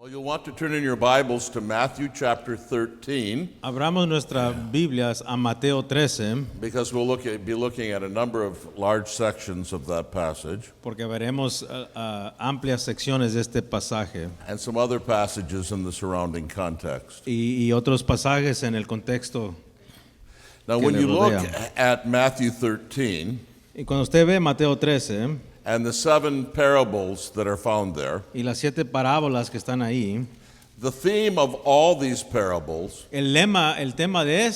Well, you'll want to turn in your Bibles to Matthew chapter 13 Abramos nuestras Biblias a Mateo 13 because we'll be looking at a number of large sections of that passage porque veremos amplias secciones de este pasaje and some other passages in the surrounding context. y otros pasajes en el contexto. Now, Que when le you look rodea. at Matthew 13 Y cuando usted ve Mateo 13 and the 7 parables that are found there, y las 7 parábolas que están ahí, the theme of all these parables el tema de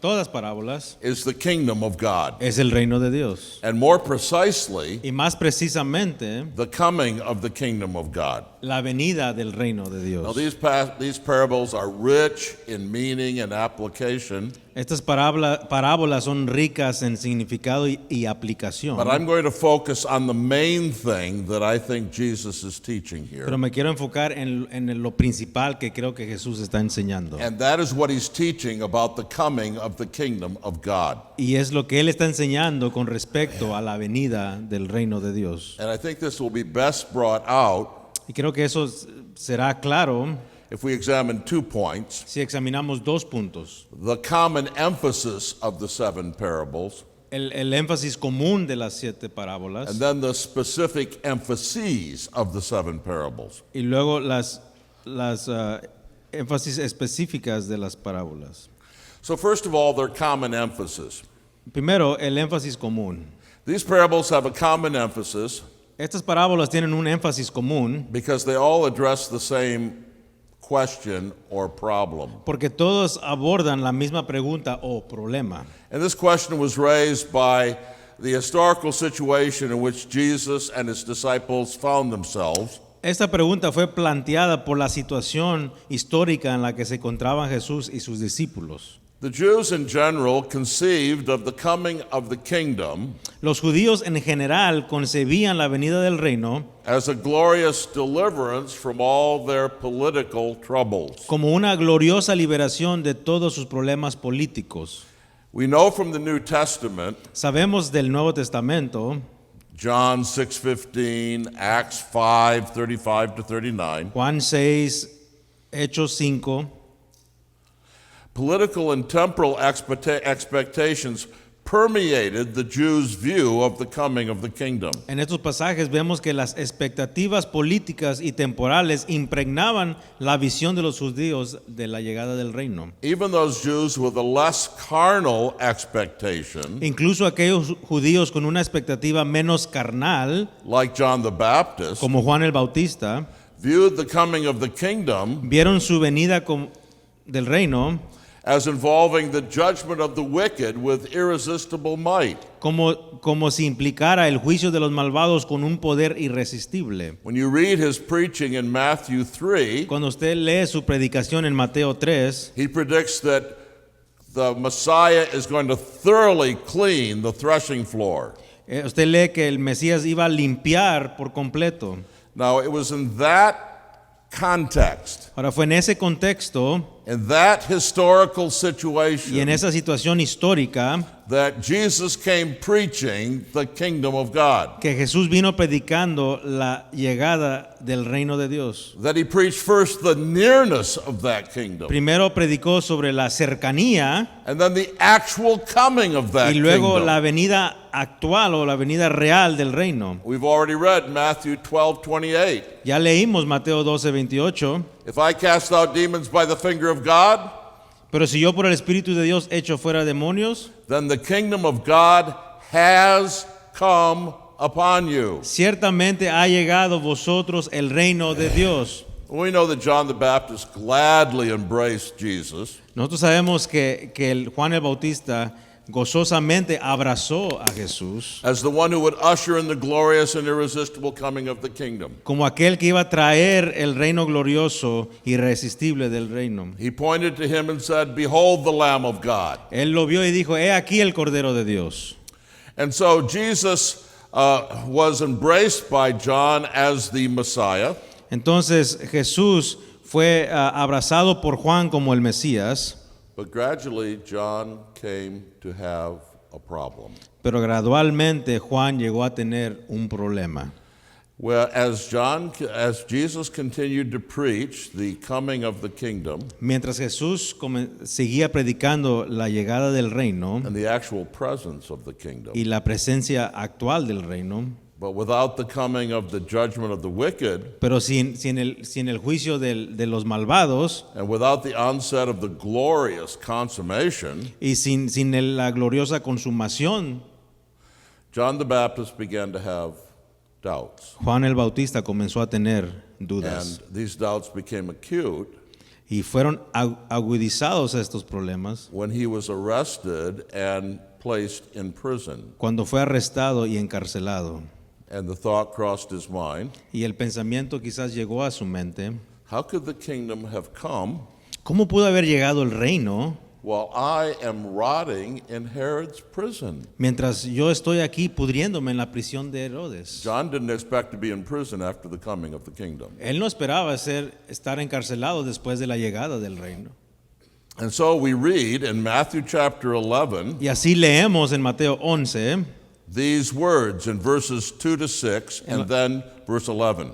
todas parábolas is the kingdom of God, es el reino de Dios. and more precisely, Y más precisamente, the coming of the kingdom of God. la venida del reino de Now, Dios. these parables are rich in meaning and application, Estas parábolas son ricas en significado y aplicación. but I'm going to focus on the main thing that I think Jesus is teaching here. Pero me quiero enfocar en lo principal que creo que Jesús está enseñando. And that is what he's teaching about the coming of the kingdom of God. Y es lo que Él está enseñando con respecto a la venida del reino de Dios. And I think this will be best brought out Y creo que eso será claro if we examine 2 points: si examinamos 2 puntos. the common emphasis of the 7 parables, El énfasis común de las 7 parábolas and then the specific emphases of the 7 parables. y luego las énfasis específicas de las parábolas. So first of all, their common emphasis. Primero, el énfasis común. These parables have a common emphasis Estas parábolas tienen un énfasis común because they all address the same question or problem. porque todos abordan la misma pregunta o problema. And this question was raised by the historical situation in which Jesus and his disciples found themselves. Esta pregunta fue planteada por la situación histórica en la que se encontraban Jesús y sus discípulos. The Jews in general conceived of the coming of the kingdom Los judíos en general concebían la venida del reino as a glorious deliverance from all their political troubles. como una gloriosa liberación de todos sus problemas políticos. We know from the New Testament, Sabemos del Nuevo Testamento, John 6:15, Acts 5:35 to 39, Juan 6, Hechos 5, political and temporal expectations permeated the Jews' view of the coming of the kingdom. en estos pasajes vemos que las expectativas políticas y temporales impregnaban la visión de los judíos de la llegada del reino. Even those Jews with a less carnal expectation, Incluso aquellos judíos con una expectativa menos carnal, like John the Baptist, como Juan el Bautista, viewed the coming of the kingdom vieron su venida del reino as involving the judgment of the wicked with irresistible might. como si implicara el juicio de los malvados con un poder irresistible. When you read his preaching in Matthew 3, Cuando usted lee su predicación en Mateo 3, he predicts that the Messiah is going to thoroughly clean the threshing floor. Usted lee que el Mesías iba a limpiar por completo. Now, it was in that context, Ahora fue en ese contexto in that historical y en situation, esa situación histórica that Jesus came preaching the kingdom of God. que Jesús vino predicando la llegada del reino de Dios. That he preached first the nearness of that kingdom, Primero predicó sobre la cercanía and then the actual coming of that y luego kingdom. la venida actual o la venida real del reino. We've already read Matthew 12:28. Ya leímos Mateo 12:28. If I cast out demons by the finger of God, Pero si yo por el Espíritu de Dios echo fuera demonios, then the kingdom of God has come upon you. ciertamente ha llegado vosotros el reino de Dios. We know that John the Baptist gladly embraced Jesus, Nosotros sabemos que Juan el Bautista gozosamente abrazó a Jesús as the one who would usher in the glorious and irresistible coming of the kingdom. como aquel que iba a traer el reino glorioso, irresistible del reino. He pointed to him and said, "Behold the Lamb of God." Él lo vio y dijo, he aquí el Cordero de Dios. And so Jesus was embraced by John as the Messiah, Entonces Jesús fue abrazado por Juan como el Mesías, but gradually John came to have a problem. pero gradualmente Juan llegó a tener un problema. Well, as Jesus continued to preach the coming of the kingdom Mientras Jesús seguía predicando la llegada del reino and the actual presence of the kingdom, y la presencia actual del reino, but without the coming of the judgment of the wicked, pero sin el juicio de los malvados and without the onset of the glorious consummation, y sin la gloriosa consumación, John the Baptist began to have doubts. Juan el Bautista comenzó a tener dudas. And these doubts became acute Y fueron agudizados estos problemas when he was arrested and placed in prison. cuando fue arrestado y encarcelado. And the thought crossed his mind, Y el pensamiento quizás llegó a su mente, how could the kingdom have come ¿cómo pudo haber llegado el reino while I am rotting in Herod's prison? mientras yo estoy aquí pudriéndome en la prisión de Herodes? John didn't expect to be in prison after the coming of the kingdom. Él no esperaba estar encarcelado después de la llegada del reino. And so we read in Matthew chapter 11 Y así leemos en Mateo 11, these words in verses 2 to 6 and then verse 11.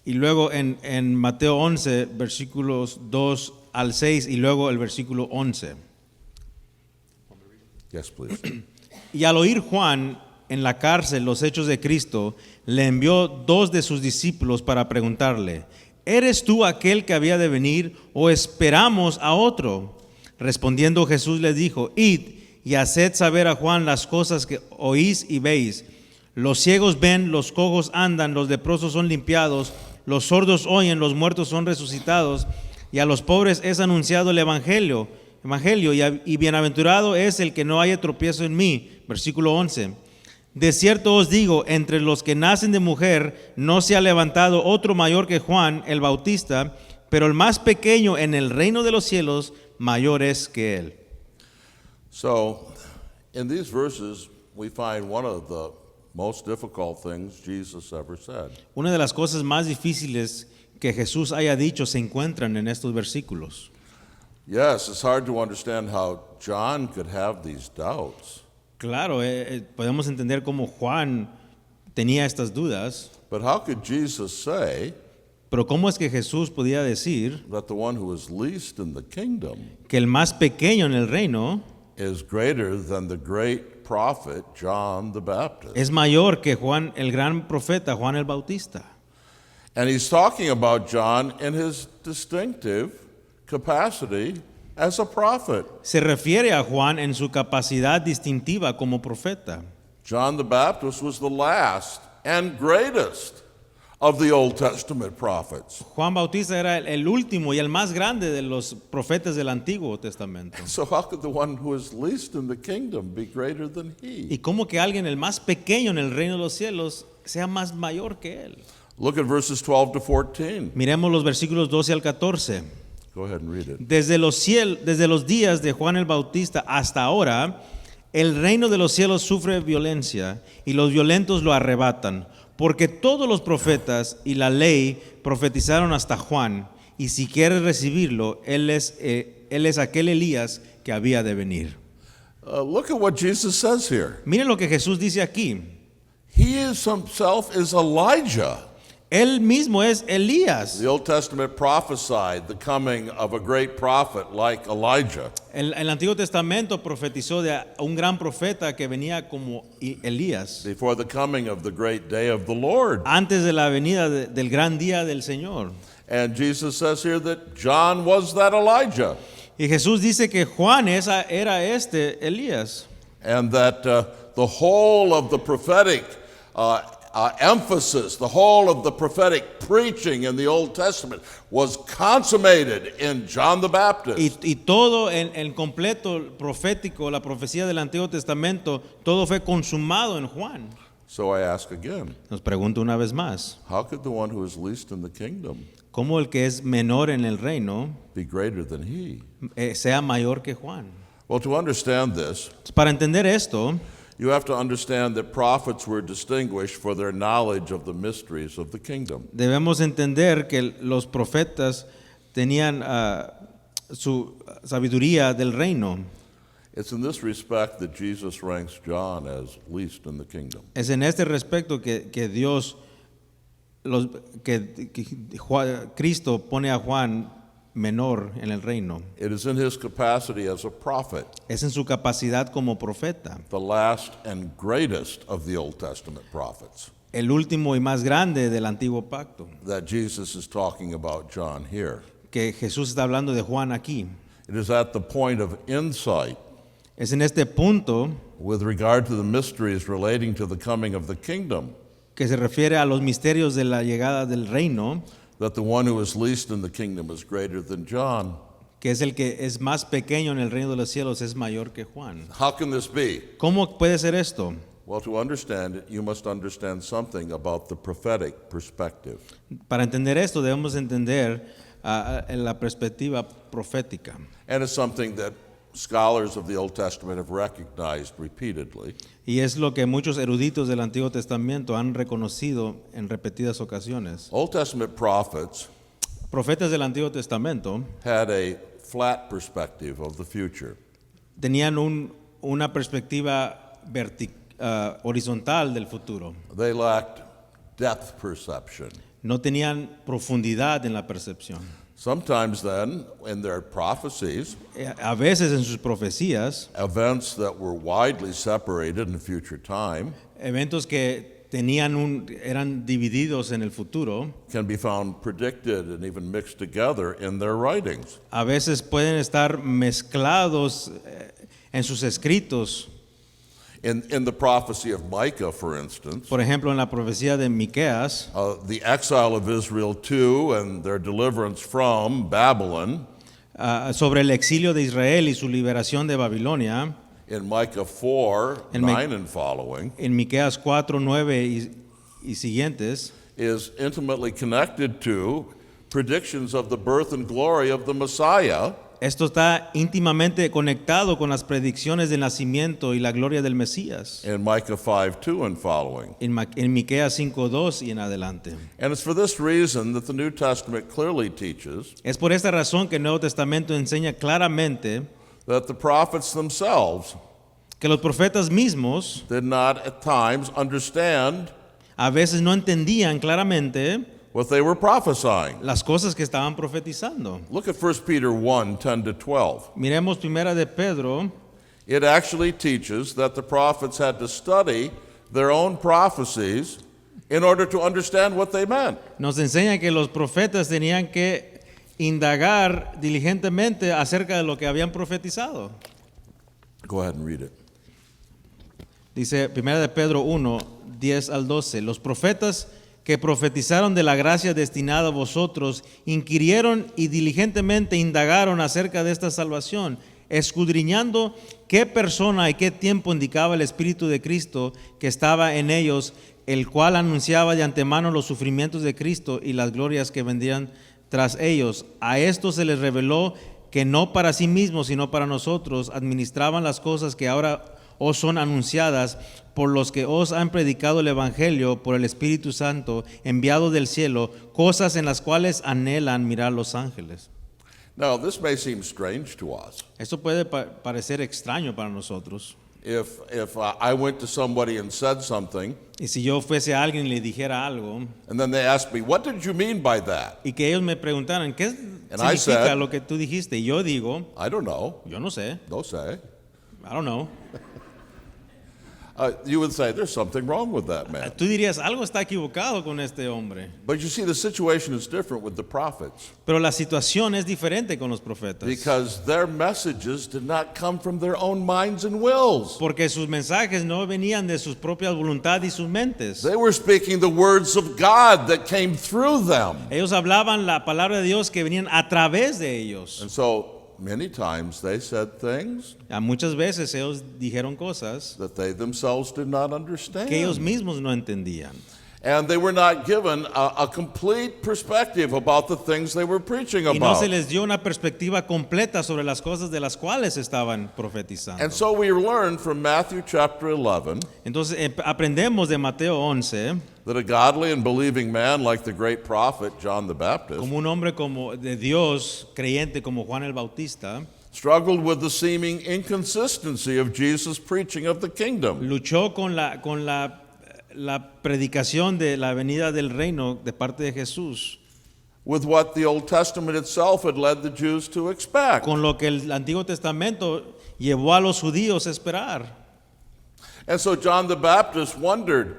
y luego en Mateo 11, versículos 2 al 6, y luego el versículo 11. Yes, please. Y al oír Juan en la cárcel los hechos de Cristo, le envió 2 de sus discípulos para preguntarle, ¿eres tú aquel que había de venir o esperamos a otro? Respondiendo Jesús les dijo, id y haced saber a Juan las cosas que oís y veis. Los ciegos ven, los cojos andan, los leprosos son limpiados, los sordos oyen, los muertos son resucitados, y a los pobres es anunciado el evangelio, y bienaventurado es el que no haya tropiezo en mí. Versículo 11. De cierto os digo, entre los que nacen de mujer no se ha levantado otro mayor que Juan el Bautista, pero el más pequeño en el reino de los cielos mayor es que él. So, in these verses, we find one of the most difficult things Jesus ever said. Una de las cosas más difíciles que Jesús haya dicho se encuentran en estos versículos. Yes, it's hard to understand how John could have these doubts. Claro, podemos entender cómo Juan tenía estas dudas, But how could Jesus say pero cómo es que Jesús podía decir that the one who is least in the kingdom que el más pequeño en el reino is greater than the great prophet John the Baptist? es mayor que Juan, el gran profeta Juan el Bautista? And he's talking about John in his distinctive capacity as a prophet. Se refiere a Juan en su capacidad distintiva como profeta. John the Baptist was the last and greatest of the Old Testament prophets. Juan Bautista era el último y el más grande de los profetas del Antiguo Testamento. So how could the one who is least in the kingdom be greater than he? Y cómo que alguien el más pequeño en el reino de los cielos sea más mayor que él. Look at verses 12 to 14. Miremos los versículos 12 al 14. Go ahead and read it. Desde los días de Juan el Bautista hasta ahora, el reino de los cielos sufre violencia y los violentos lo arrebatan, porque todos los profetas y la ley profetizaron hasta Juan, y si quieres recibirlo, él es aquel Elías que había de venir. Look at what Jesus says here. Miren lo que Jesús dice aquí. He himself is Elijah. Él mismo es Elías. The Old Testament prophesied the coming of a great prophet like Elijah. El Antiguo Testamento profetizó de un gran profeta que venía como Elías, Before the coming of the great day of the Lord. antes de la venida del gran día del Señor. And Jesus says here that John was that Elijah. Y Jesús dice que Juan era este Elías. And that the whole of the prophetic emphasis, the whole of the prophetic preaching in the Old Testament was consummated in John the Baptist. Y todo en completo profético, la profecía del Antiguo Testamento, todo fue consumado en Juan. So I ask again, Nos pregunto una vez más, how could the one who is least in the kingdom ¿cómo el que es menor en el reino be greater than he? sea mayor que Juan? Well, to understand this, Para entender esto, you have to understand that prophets were distinguished for their knowledge of the mysteries of the kingdom. debemos entender que los profetas tenían su sabiduría del reino. It's in this respect that Jesus ranks John as least in the kingdom. Es en este respecto que Dios Cristo pone a Juan menor en el reino. It is in his capacity as a prophet, Es en su capacidad como profeta, the last and greatest of the Old Testament prophets, el último y más grande del antiguo pacto, that Jesus is talking about John here. que Jesús está hablando de Juan aquí. It is at the point of insight Es en este punto with regard to the mysteries relating to the coming of the kingdom que se refiere a los misterios de la llegada del reino, that the one who is least in the kingdom is greater than John. que es el que es más pequeño en el reino de los cielos, es mayor que Juan. How can this be? ¿Cómo puede ser esto? Well, to understand it, you must understand something about the prophetic perspective. Para entender esto debemos entender en la perspectiva profética. And it's something that scholars of the Old Testament have recognized repeatedly. Y es lo que muchos eruditos del Antiguo Testamento han reconocido en repetidas ocasiones. Old Testament prophets Profetas del Antiguo Testamento had a flat perspective of the future. tenían una perspectiva horizontal del futuro. They lacked depth perception. No tenían profundidad en la percepción. Sometimes then, in their prophecies, A veces en sus profecías, events that were widely separated in future time eventos que eran divididos en el futuro, can be found predicted and even mixed together in their writings. a veces pueden estar mezclados en sus escritos. In the prophecy of Micah, for instance, Por ejemplo, en la profecía de Miqueas, the exile of Israel to and their deliverance from Babylon, sobre el exilio de Israel y su liberación de Babilonia, in Micah 4, En 9 and following, en Miqueas 4, 9 y siguientes, is intimately connected to predictions of the birth and glory of the Messiah, esto está íntimamente conectado con las predicciones del nacimiento y la gloria del Mesías. in Micah 5, 2 and following. En Miqueas 5:2 y en adelante. And it's for this reason that the New Testament clearly teaches Es por esta razón que el Nuevo Testamento enseña claramente that the prophets themselves que los profetas mismos did not at times understand a veces no entendían claramente what they were prophesying. las cosas que estaban profetizando. Look at 1 Peter 1, 10 to 12. Miremos primera de Pedro. It actually teaches that the prophets had to study their own prophecies in order to understand what they meant. Nos enseña que los profetas tenían que indagar diligentemente acerca de lo que habían profetizado. Go ahead and read it. Dice 1 de Pedro 1, 10 al 12. Los profetas que profetizaron de la gracia destinada a vosotros inquirieron y diligentemente indagaron acerca de esta salvación, escudriñando qué persona y qué tiempo indicaba el Espíritu de Cristo que estaba en ellos, el cual anunciaba de antemano los sufrimientos de Cristo y las glorias que vendrían tras ellos. A esto se les reveló que no para sí mismos, sino para nosotros, administraban las cosas que ahora os son anunciadas por los que os han predicado el Evangelio por el Espíritu Santo enviado del cielo, cosas en las cuales anhelan mirar los ángeles. Now, this may seem strange to us. Esto puede parecer extraño para nosotros. If I went to somebody and said something, Y si yo fuese a alguien y le dijera algo, and then they asked me, what did you mean by that? y que ellos me preguntaran, ¿qué And I significa said- lo que tú dijiste? Y yo digo, I don't know. yo no sé, Don't say. I don't know. You would say, there's something wrong with that man. Tú dirías, algo está equivocado con este hombre. But you see, the situation is different with the prophets Pero la situación es diferente con los profetas. because their messages did not come from their own minds and wills. Porque sus mensajes no venían de sus propias voluntades y sus mentes. They were speaking the words of God that came through them. Ellos hablaban la palabra de Dios que venían a través de ellos. And so many times they said things Muchas veces ellos dijeron cosas that they themselves did not understand. que ellos mismos no entendían. And they were not given a complete perspective about the things they were preaching Y no about. se les dio una perspectiva completa sobre las cosas de las cuales estaban profetizando. And so we learn from Matthew chapter 11 Entonces aprendemos de Mateo 11 that a godly and believing man like the great prophet John the Baptist como un hombre como de Dios creyente como Juan el Bautista struggled with the seeming inconsistency of Jesus' preaching of the kingdom. luchó con la la predicación de la venida del reino de parte de Jesús with what the Old Testament itself had led the Jews to expect. con lo que el Antiguo Testamento llevó a los judíos a esperar. And so John the Baptist wondered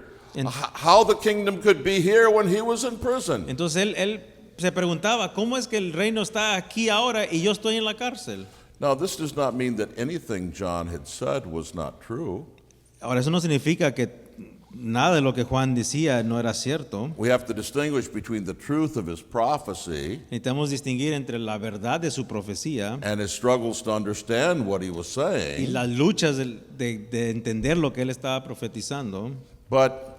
how the kingdom could be here when he was in prison. Entonces él se preguntaba, ¿cómo es que el reino está aquí ahora y yo estoy en la cárcel? Now, this does not mean that anything John had said was not true. Ahora, eso no significa que nada de lo que Juan decía no era cierto. We have to distinguish between the truth of his prophecy Necesitamos distinguir entre la verdad de su profecía and his struggles to understand what he was y saying. las luchas de entender lo que él estaba profetizando. But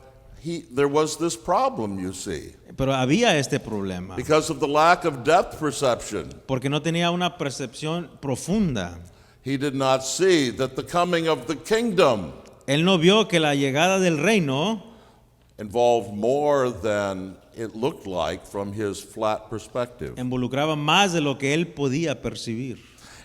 there was this problem, you see, Pero había este problema, because of the lack of depth perception. porque no tenía una percepción profunda. He did not see that the coming of the kingdom Él no vio que la llegada del reino involved more than it looked like from his flat perspective. involucraba más de lo que él podía percibir.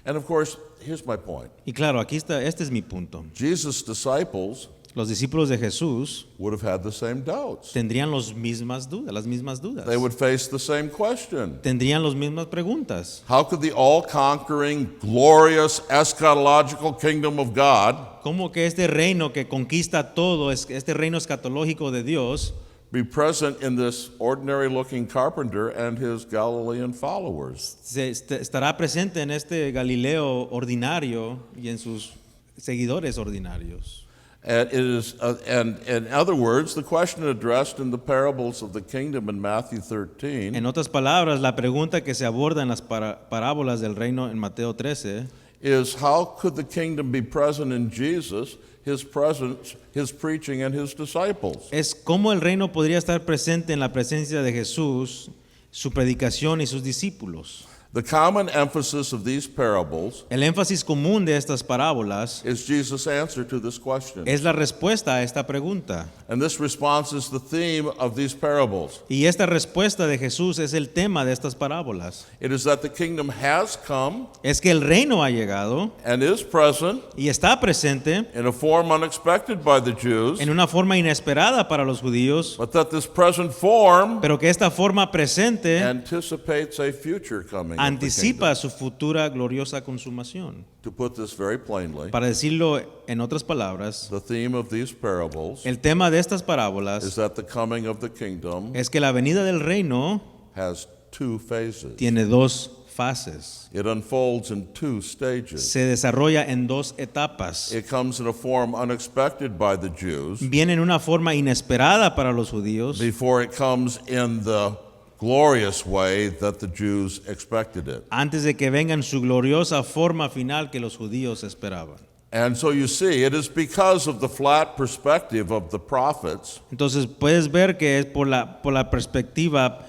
And of course, here's my point. Y claro, aquí está, este es mi punto. Jesus' disciples Los discípulos de Jesús would have had the same doubts. tendrían las mismas dudas. They would face the same question. Tendrían las mismas preguntas. How could the all-conquering, glorious, eschatological kingdom of God ¿Cómo que este reino que conquista todo, este reino escatológico de Dios, be present in this ordinary-looking carpenter and his Galilean followers? estará presente en este Galileo ordinario y en sus seguidores ordinarios? And it is, and in other words, the question addressed in the parables of the kingdom in Matthew 13 En otras palabras, la pregunta que se aborda en las parábolas del reino en Mateo 13 is how could the kingdom be present in Jesus, his presence, his preaching, and his disciples? es cómo el reino podría estar presente en la presencia de Jesús, su predicación y sus discípulos. The common emphasis of these parables El énfasis común de estas parábolas is Jesus' answer to this question. es la respuesta a esta pregunta. And this response is the theme of these parables. Y esta respuesta de Jesús es el tema de estas parábolas. It is that the kingdom has come Es que el reino ha llegado and is present y está presente in a form unexpected by the Jews, en una forma inesperada para los judíos, but that this present form pero que esta forma presente anticipates a future coming of the anticipa kingdom. su futura gloriosa consumación. To put this very plainly, Para decirlo en otras palabras, the theme of these parables el tema de estas is parábolas that the coming of the kingdom es que la venida del reino has two phases. tiene dos fases. It unfolds in two stages. Se desarrolla en dos etapas. It comes in a form unexpected by the Jews Viene en una forma inesperada para los judíos before it comes in the glorious way that the Jews expected it. antes de que venga en su gloriosa forma final que los judíos esperaban. And so you see, it is because of the flat perspective of the prophets Entonces puedes ver que es por la perspectiva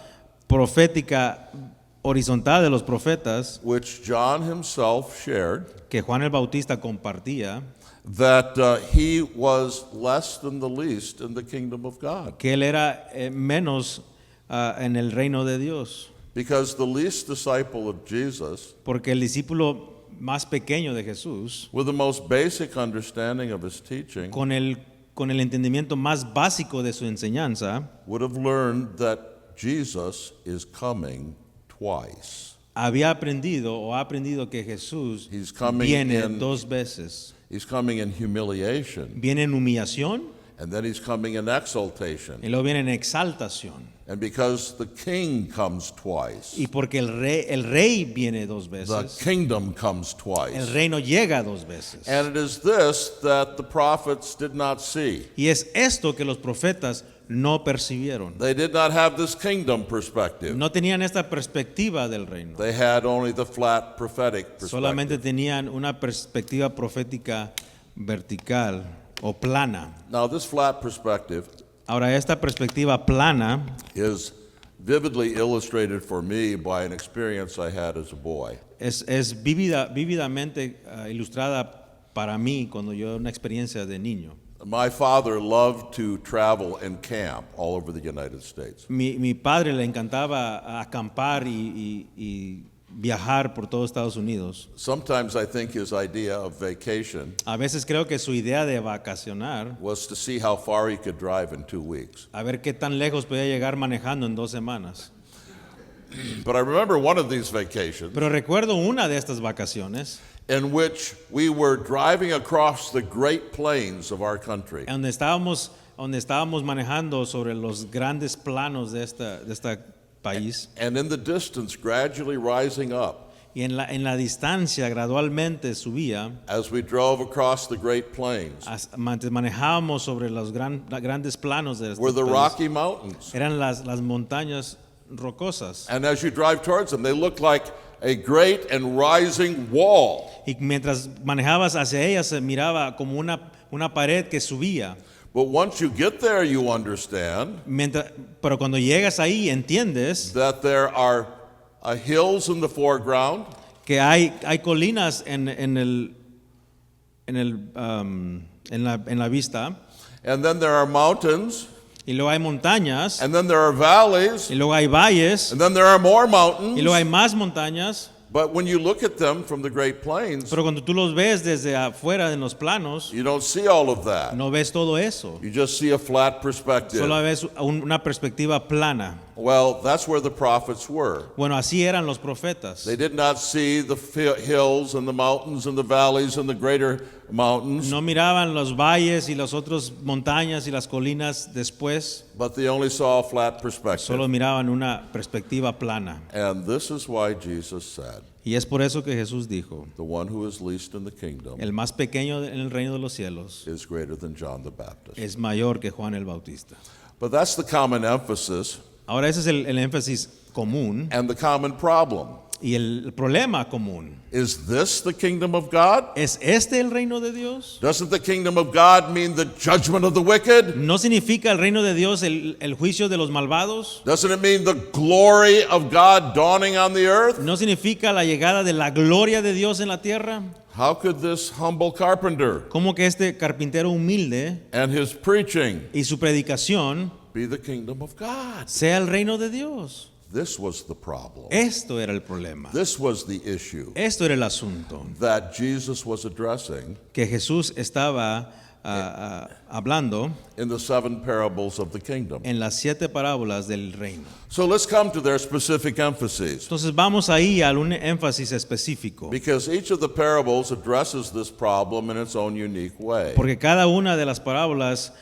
profética horizontal de los profetas which John himself shared que Juan el Bautista compartía, that he was less than the least in the kingdom of God. que él era menos en el reino de Dios, Because the least disciple of Jesus, porque el discípulo más pequeño de Jesús, with the most basic understanding of his teaching, con el entendimiento más básico de su enseñanza, would have learned that Jesus is coming twice. había aprendido o ha aprendido que Jesús He's coming viene in- dos veces. He's coming in humiliation, Viene en humillación and then he's coming in exaltation. y luego viene en exaltación. And because the king comes twice, Y porque el rey viene dos the veces, kingdom comes el twice. reino llega dos veces. And it is this that the prophets did not see. Y es esto que los profetas no percibieron. They did not have this kingdom perspective. No tenían esta perspectiva del reino. They had only the flat prophetic Solamente perspective. tenían una perspectiva profética vertical o plana. Now, this flat perspective Ahora, esta perspectiva plana is vividly illustrated for me by an experience I had as a boy. es vívidamente ilustrada para mí cuando yo una experiencia de niño. My father loved to travel and camp all over the United States. Mi padre le encantaba acampar y viajar por todo Estados Unidos. Sometimes I think his idea of vacation A veces creo que su idea de vacacionar, was to see how far he could drive in 2 weeks. a ver qué tan lejos podía llegar manejando en 2 semanas. But I remember one of these vacations Pero recuerdo una de estas vacaciones in which we were driving across the Great Plains of our country. donde estábamos manejando sobre los grandes planos de este país, And in the distance, gradually rising up y en la distancia gradualmente subía. as we drove across the Great Plains Manejábamos sobre los grandes planos de este were the país. Rocky Mountains. Eran las montañas rocosas. And as you drive towards them, they look like a great and rising wall. Y mientras manejabas hacia ellas se miraba como una pared que subía. But once you get there, you understand Pero cuando llegas ahí entiendes that there are hills in the foreground, que hay colinas en la vista, and then there are mountains, y luego hay montañas, and then there are valleys, y luego hay valles, and then there are more y mountains. luego hay más montañas. But when you look at them from the Great Plains, Pero cuando tú los ves desde afuera en los planos, you don't see all of that. no ves todo eso. You just see a flat perspective. Solo ves una perspectiva plana. Well, that's where the prophets were. Bueno, así eran los profetas. They did not see the hills and the mountains and the valleys and the greater mountains, No miraban los valles y las otras montañas y las colinas después, but they only saw a flat solo perspective. miraban una perspectiva plana. And this is why Jesus said, Y es por eso que Jesús dijo, the one who is least in the kingdom el más pequeño en el reino de los cielos is greater than John the Baptist. es mayor que Juan el Bautista. But that's the common emphasis Ahora ese es el énfasis común and the common problem. y el problema común. Is this the kingdom of God? ¿Es este el reino de Dios? Doesn't the kingdom of God mean the judgment of the wicked? ¿No significa el reino de Dios el juicio de los malvados? Doesn't it mean the glory of God dawning on the earth? ¿No significa la llegada de la gloria de Dios en la tierra? How could this humble carpenter ¿Cómo que este carpintero humilde and his preaching y su predicación be the kingdom of God? sea el reino de Dios? This was the problem. Esto era el problema. This was the issue Esto era el asunto that Jesus was addressing que Jesús estaba hablando in the 7 parables of the kingdom. en las 7 parábolas del reino. So let's come to their specific emphases, Entonces vamos ahí a un énfasis específico, because each of the parables addresses this problem in its own unique way. porque cada una de las parábolas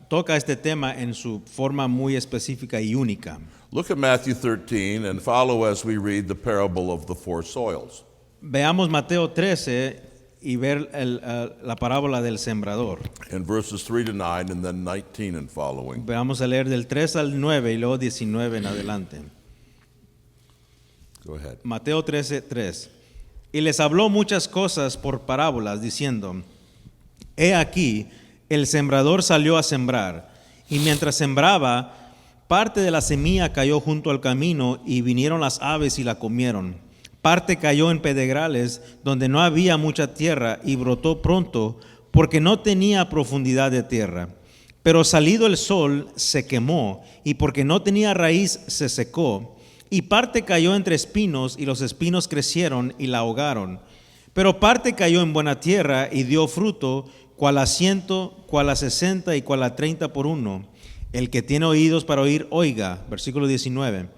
toca este tema en su forma muy específica y única. Look at Matthew 13 and follow as we read the parable of the 4 soils. Veamos Mateo 13 y ver la parábola del sembrador. In verses 3 to 9 and then 19 and following. Vamos a leer del 3 al 9 y luego 19 en adelante. Go ahead. Mateo 13:3. Y les habló muchas cosas por parábolas, diciendo: He aquí, el sembrador salió a sembrar, y mientras sembraba, parte de la semilla cayó junto al camino, y vinieron las aves y la comieron. Parte cayó en pedregales, donde no había mucha tierra, y brotó pronto, porque no tenía profundidad de tierra. Pero salido el sol, se quemó, y porque no tenía raíz, se secó. Y parte cayó entre espinos, y los espinos crecieron y la ahogaron. Pero parte cayó en buena tierra, y dio fruto, cual a 100, cual a 60 y cual a 30 por uno. El que tiene oídos para oír, oiga. Versículo 19.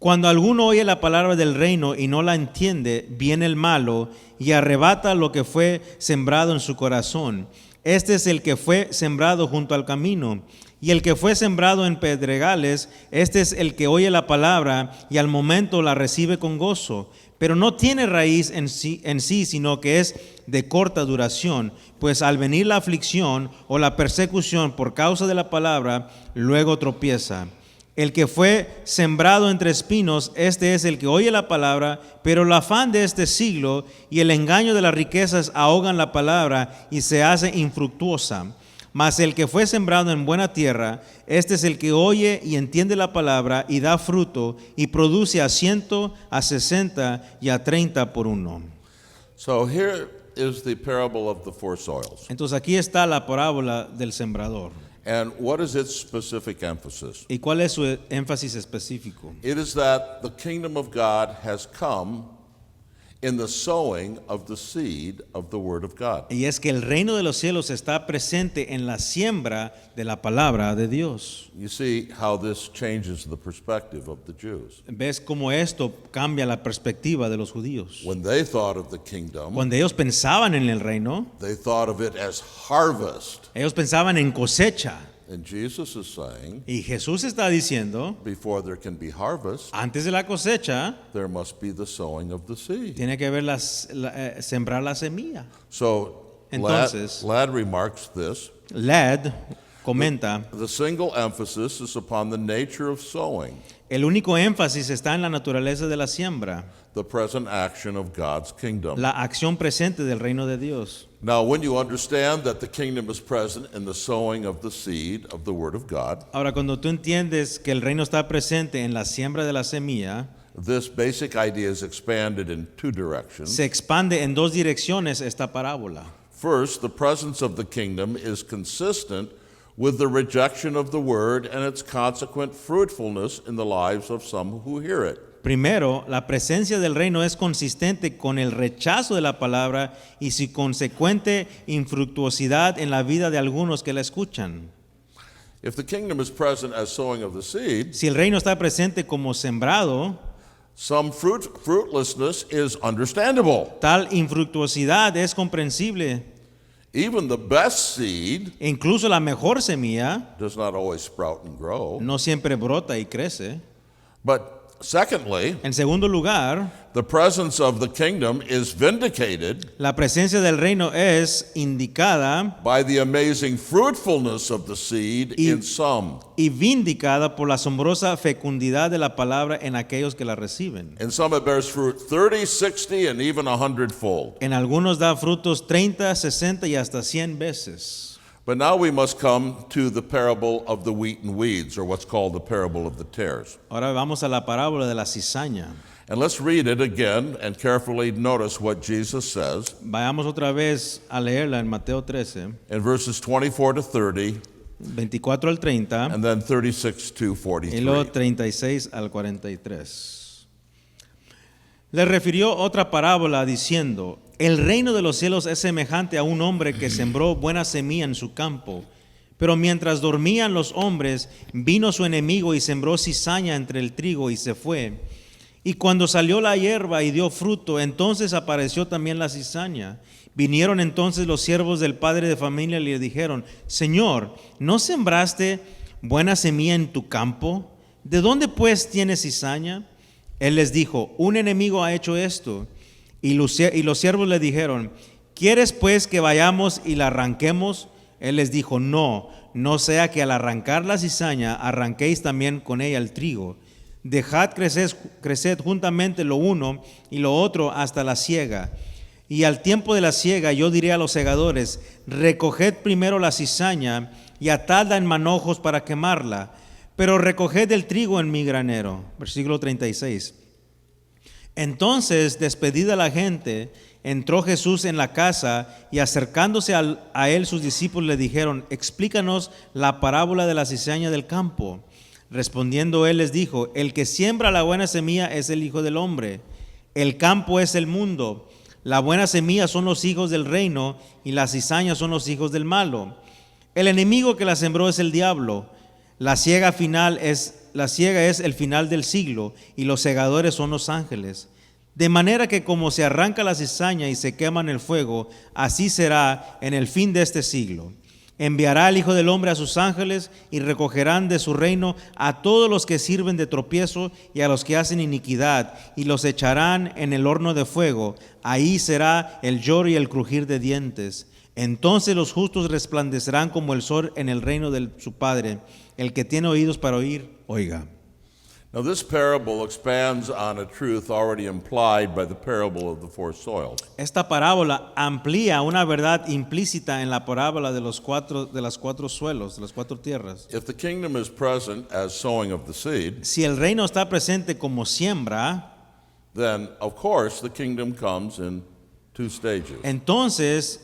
Cuando alguno oye la palabra del reino y no la entiende, viene el malo y arrebata lo que fue sembrado en su corazón. Este es el que fue sembrado junto al camino. Y el que fue sembrado en pedregales, este es el que oye la palabra y al momento la recibe con gozo, pero no tiene raíz en sí, sino que es de corta duración, pues al venir la aflicción o la persecución por causa de la palabra, luego tropieza. El que fue sembrado entre espinos, este es el que oye la palabra, pero el afán de este siglo y el engaño de las riquezas ahogan la palabra y se hace infructuosa. Mas el que fue sembrado en buena tierra, este es el que oye y entiende la palabra y da fruto y produce a 100, a 60 y a 30 por uno. So here is the parable of the 4 soils. Entonces aquí está la parábola del sembrador. And what is its specific emphasis? ¿Y cuál es su énfasis específico? It is that the kingdom of God has come in the sowing of the seed of the word of God. Y es que el reino de los cielos está presente en la siembra de la palabra de Dios. You see how this changes the perspective of the Jews. ¿Ves cómo esto cambia la perspectiva de los judíos? When they thought of the kingdom, Cuando ellos pensaban en el reino, they thought of it as harvest. ellos pensaban en cosecha. And Jesus is saying, Y Jesús está diciendo, before there can be harvest, antes de la cosecha, there must be the sowing of the seed. tiene que haber sembrar la semilla. So Entonces- Ladd remarks this. Ladd comenta, The single emphasis is upon the nature of sowing, el único énfasis está en la naturaleza de la siembra, the present action of God's kingdom. la acción presente del reino de Dios. Now, when you understand that the kingdom is present in the sowing of the seed of the Word of God, Ahora, cuando tú entiendes que el reino está presente en la siembra de la semilla, this basic idea is expanded in two directions. se expande en dos direcciones esta parábola. First, the presence of the kingdom is consistent with the rejection of the Word and its consequent fruitfulness in the lives of some who hear it. Primero, la presencia del reino es consistente con el rechazo de la palabra y su consecuente infructuosidad en la vida de algunos que la escuchan. If the kingdom is present as sowing of the seed, Si el reino está presente como sembrado, some fruitlessness is understandable. tal infructuosidad es comprensible. Even the best seed E incluso la mejor semilla does not always sprout and grow. no siempre brota y crece. But secondly, En segundo lugar, the presence of the kingdom is vindicated la presencia del reino es indicada by the amazing fruitfulness of the seed in some. y vindicada por la asombrosa fecundidad de la palabra en aquellos que la reciben. In some it bears fruit 30, 60, and even 100-fold. En algunos da frutos 30, 60 y hasta 100 veces. But now we must come to the parable of the wheat and weeds, or what's called the parable of the tares. Ahora vamos a la parábola de la cizaña. And let's read it again and carefully notice what Jesus says Vayamos otra vez a leerla en Mateo 13, in verses 24 to 30, 24 al 30 and then 36 to y luego 43. 36 al 43. Le refirió otra parábola diciendo, el reino de los cielos es semejante a un hombre que sembró buena semilla en su campo. Pero mientras dormían los hombres, vino su enemigo y sembró cizaña entre el trigo y se fue. Y cuando salió la hierba y dio fruto, entonces apareció también la cizaña. Vinieron entonces los siervos del padre de familia y le dijeron, Señor, ¿no sembraste buena semilla en tu campo? ¿De dónde pues tienes cizaña? Él les dijo, un enemigo ha hecho esto. Y los siervos le dijeron, ¿quieres pues que vayamos y la arranquemos? Él les dijo, no sea que al arrancar la cizaña arranquéis también con ella el trigo. Dejad crecer juntamente lo uno y lo otro hasta la siega. Y al tiempo de la siega yo diré a los segadores, recoged primero la cizaña y atadla en manojos para quemarla, pero recoged el trigo en mi granero. Versículo 36. Entonces, despedida la gente, entró Jesús en la casa y acercándose a él sus discípulos le dijeron, explícanos la parábola de la cizaña del campo. Respondiendo él les dijo, el que siembra la buena semilla es el Hijo del Hombre. El campo es el mundo. La buena semilla son los hijos del reino y las cizañas son los hijos del malo. El enemigo que la sembró es el diablo. La siega es el final del siglo y los segadores son los ángeles. De manera que como se arranca la cizaña y se quema en el fuego, así será en el fin de este siglo. Enviará el Hijo del Hombre a sus ángeles y recogerán de su reino a todos los que sirven de tropiezo y a los que hacen iniquidad y los echarán en el horno de fuego. Ahí será el lloro y el crujir de dientes. Entonces los justos resplandecerán como el sol en el reino de su Padre. El que tiene oídos para oír, oiga. Now, this parable expands on a truth already implied by the parable of the four soils. Esta parábola amplía una verdad implícita en la parábola de las cuatro suelos, de las cuatro tierras. If the kingdom is present as sowing of the seed, Si el reino está presente como siembra, then of course the kingdom comes in two stages. entonces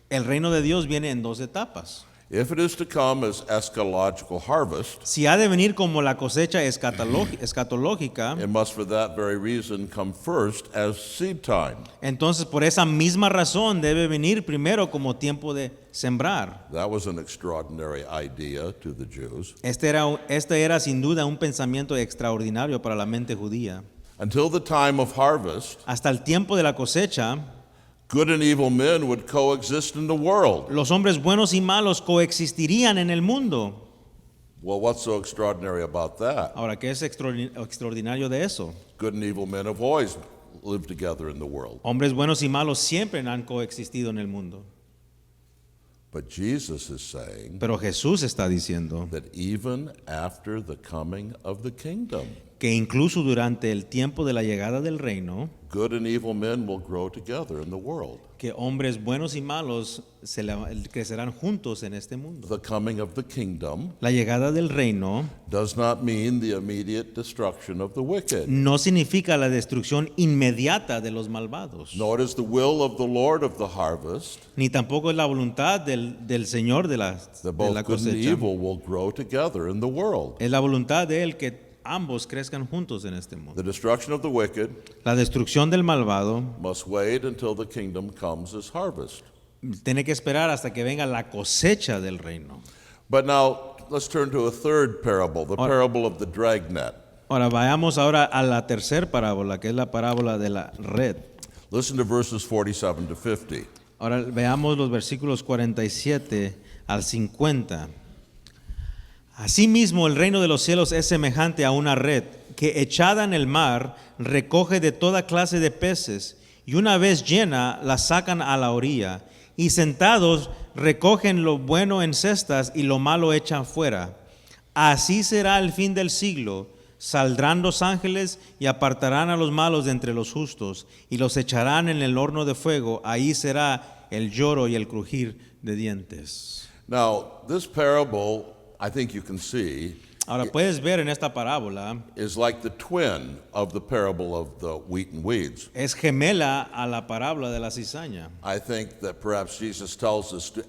el reino de Dios viene en dos etapas. If it is to come as eschatological harvest, Si ha de venir como la cosecha escatológica, it must for that very reason come first as seed time. entonces por esa misma razón debe venir primero como tiempo de sembrar. That was an extraordinary idea to the Jews. Este era sin duda un pensamiento extraordinario para la mente judía. Until the time of harvest, Hasta el tiempo de la cosecha, good and evil men would coexist in the world. los hombres buenos y malos coexistirían en el mundo. Well, what's so extraordinary about that? Ahora, ¿qué es extraordinario de eso? Good and evil men have always lived together in the world. Hombres buenos y malos siempre han coexistido en el mundo. But Jesus is saying Pero Jesús está diciendo that even after the coming of the kingdom, que incluso durante el tiempo de la llegada del reino, good and evil men will grow together in the world. que hombres buenos y malos crecerán juntos en este mundo. The coming of the kingdom La llegada del reino does not mean the immediate destruction of the wicked. no significa la destrucción inmediata de los malvados, Nor is the will of the Lord of the harvest ni tampoco es la voluntad del Señor de la that both good and cosecha. evil will grow together in the world. Es la voluntad de Él que ambos crezcan juntos en este mundo. The destruction of the wicked La destrucción del malvado must wait until the kingdom comes as harvest. tiene que esperar hasta que venga la cosecha del reino. But now let's turn to a third parable, the parable of the dragnet. Ahora vayamos ahora a la tercera parábola, que es la parábola de la red. Listen to verses 47 to 50. Ahora veamos los versículos 47 al 50. Asimismo, el reino de los cielos es semejante a una red que echada en el mar recoge de toda clase de peces y una vez llena la sacan a la orilla y sentados recogen lo bueno en cestas y lo malo echan fuera. Así será el fin del siglo. Saldrán los ángeles y apartarán a los malos de entre los justos y los echarán en el horno de fuego. Ahí será el lloro y el crujir de dientes. Now, this parable, I think you can see, Ahora puedes ver en esta parábola, is like the twin of the parable of the wheat and weeds. es gemela a la parábola de la cizaña. I think that perhaps Jesus tells it to